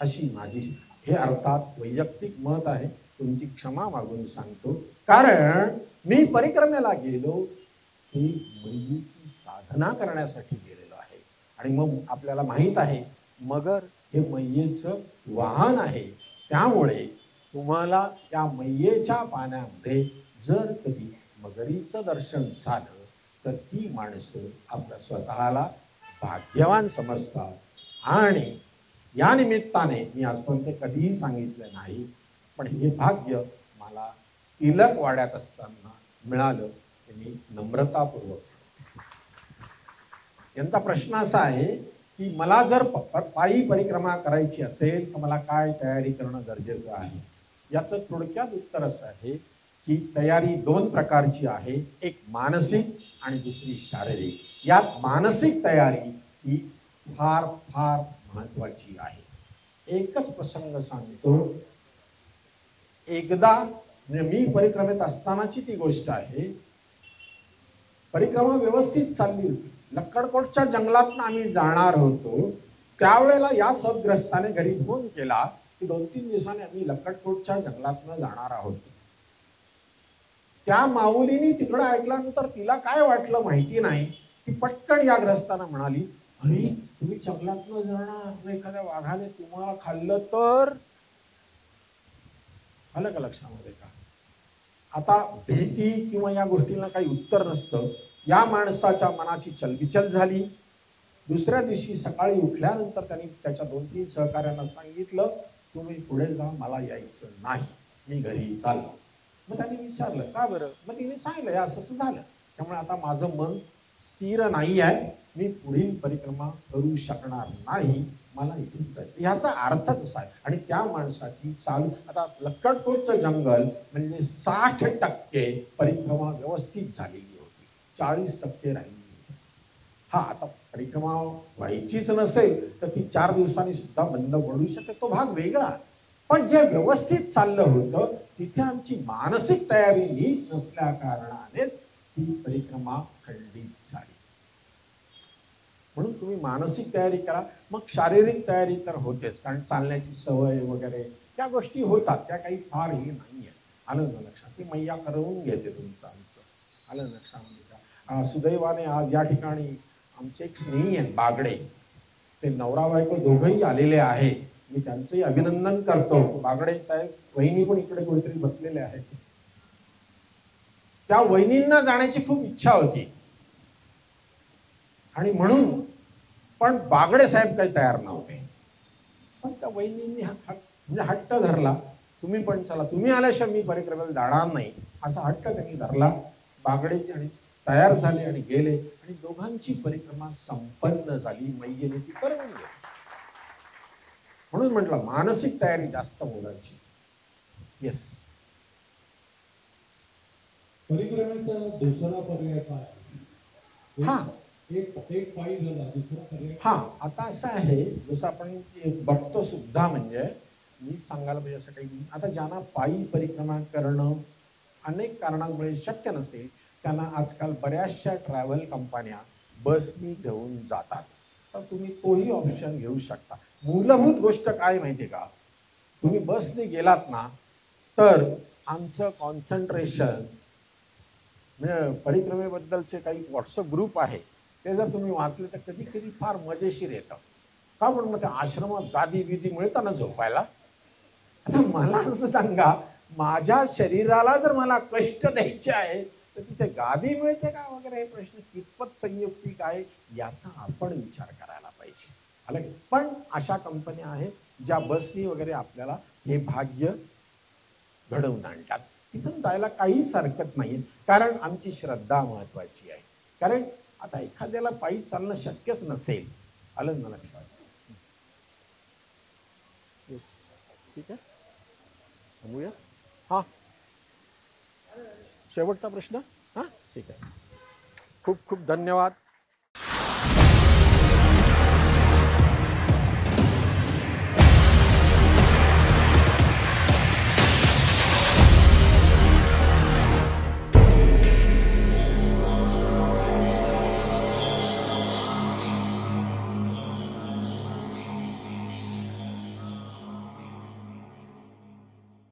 [SPEAKER 1] अशी माझी. हे अर्थात वैयक्तिक मत आहे, तुमची क्षमा मागून सांगतो. कारण मी परिक्रमेला गेलो ही मैयेची साधना करण्यासाठी गेलेलो आहे आणि मग आपल्याला माहित आहे मगर हे मैयेचं वाहन आहे. त्यामुळे तुम्हाला त्या मैयेच्या पाण्यामध्ये जर कधी मगरीचं दर्शन झालं तर ती माणसं आपल्या स्वतःला भाग्यवान समजतात. आणि या निमित्ताने मी आजपर्यंत कधीही सांगितलं नाही, पण हे भाग्य मला तिलकवाड्यात असताना मिळालं ते मी नम्रतापूर्वक. यांचा प्रश्न असा आहे की मला जर पायी परिक्रमा करायची असेल तर मला काय तयारी करणं गरजेचं आहे. याचं थोडक्यात उत्तर असं आहे की तयारी दोन प्रकारची आहे, एक मानसिक आणि दुसरी शारीरिक. यात मानसिक तयारी ही फार फार महत्वाची आहे. एकच प्रसंग सांगतो. एकदा मी परिक्रमेत असतानाची ती गोष्ट आहे. परिक्रमा व्यवस्थित चालली होती. लक्कडकोटच्या जंगलातनं आम्ही जाणार होतो. त्यावेळेला या सदग्रस्ताने घरी फोन केला की 2-3 दिवसांनी आम्ही लक्कडकोटच्या जंगलातनं जाणार आहोत. त्या माऊलीनी तिकडं ऐकल्यानंतर तिला काय वाटलं माहिती नाही, ती पटकन या ग्रस्तांना म्हणाली, अरे तुम्ही जंगलातनं जाणार, एखाद्या वाघाने तुम्हाला खाल्लं तर? आलं का लक्षामध्ये का? आता भीती किंवा या गोष्टीला काही उत्तर नसतं. या माणसाच्या मनाची चलबिचल झाली. दुसऱ्या दिवशी सकाळी उठल्यानंतर त्यांनी त्याच्या 2-3 सहकार्यांना सांगितलं, तुम्ही पुढे जा, मला यायचं नाही, मी घरी चाललो. मग त्यांनी विचारलं का बरं? मग तिने सांगितलं असं झालं, त्यामुळे आता माझं मन स्थिर नाही आहे, मी पुढील परिक्रमा करू शकणार नाही, मला इथून जायचं. ह्याचा अर्थच असा आहे. आणि त्या माणसाची चालू, आता लक्कडकोटचं जंगल म्हणजे 60% परिक्रमा व्यवस्थित झालेली होती, 40% राहिली. हा, आता परिक्रमा व्हायचीच नसेल तर ती 4 दिवसांनी सुद्धा बंद पडू शकते, तो भाग वेगळा. पण जे व्यवस्थित चाललं होतं तिथे आमची मानसिक तयारी नीट नसल्या कारणानेच ती परिक्रमा खंडित झाली. म्हणून तुम्ही मानसिक तयारी करा, मग शारीरिक तयारी तर होतेच, कारण चालण्याची सवय वगैरे त्या गोष्टी होतात, त्या काही फार हे नाहीये. आलं ना लक्षात? ती मैया करवून घेते तुमचं आमचं. आलं लक्षामध्ये का? सुदैवाने आज या ठिकाणी आमचे एक स्नेही आहेत बागडे, ते नवरा बायको दोघंही आलेले आहे. मी त्यांचंही अभिनंदन करतो. बागडे साहेब वहिनी पण इकडे कोणीतरी बसलेले आहेत. त्या वहिनींना जाण्याची खूप इच्छा होती आणि म्हणून पण बागडे साहेब काही तयार नव्हते. पण त्या वहिनींनी म्हणजे हट्ट धरला, तुम्ही पण चला, तुम्ही आल्याशिवाय मी परिक्रमेला जाणार नाही असा हट्ट त्यांनी धरला. बागडे आणि तयार झाले आणि गेले आणि दोघांची परिक्रमा संपन्न झाली. मैयेने ती करवून गेली. म्हणून म्हटलं मानसिक तयारी जास्त मोलाची. येस.
[SPEAKER 2] परिक्रमेचा दुसरा पर्याय काय?
[SPEAKER 1] हा,
[SPEAKER 2] एक पायी झाला, दुसरा पर्याय.
[SPEAKER 1] हा, आता असं आहे, जसं आपण बघतो सुद्धा, म्हणजे मी सांगायला पाहिजे असं काही, आता ज्यांना पायी परिक्रमा करणं अनेक कारणांमुळे शक्य नसेल त्यांना आजकाल बऱ्याचशा ट्रॅव्हल कंपन्या बसनी घेऊन जातात. तर तुम्ही तोही ऑप्शन घेऊ शकता. मूलभूत गोष्ट काय माहिती का, तुम्ही बसने गेलात ना तर आमचं कॉन्सन्ट्रेशन म्हणजे परिक्रमेबद्दलचे काही व्हॉट्सअप ग्रुप आहे ते जर तुम्ही वाचले तर कधी कधी फार मजेशीर येतं. का म्हणून मग त्या आश्रमात गादी बिदी मिळतं ना झोपायला. आता मला असं सांगा, माझ्या शरीराला जर मला कष्ट द्यायचे आहे तर तिथे गादी मिळते का वगैरे, हे प्रश्न कितपत संयुक्तिक आहे याचा आपण विचार करायला पाहिजे. आलं. पण अशा कंपन्या आहेत ज्या बसनी वगैरे आपल्याला हे भाग्य घडवून आणतात. तिथून जायला काहीच हरकत नाही, कारण आमची श्रद्धा महत्वाची आहे. कारण आता एखाद्याला पायी चालणं शक्यच नसेल. आलं ना लक्षात? येस, ठीक आहे, थांबूया. हा, शेवटचा प्रश्न. हा, ठीक आहे. खूप खूप धन्यवाद.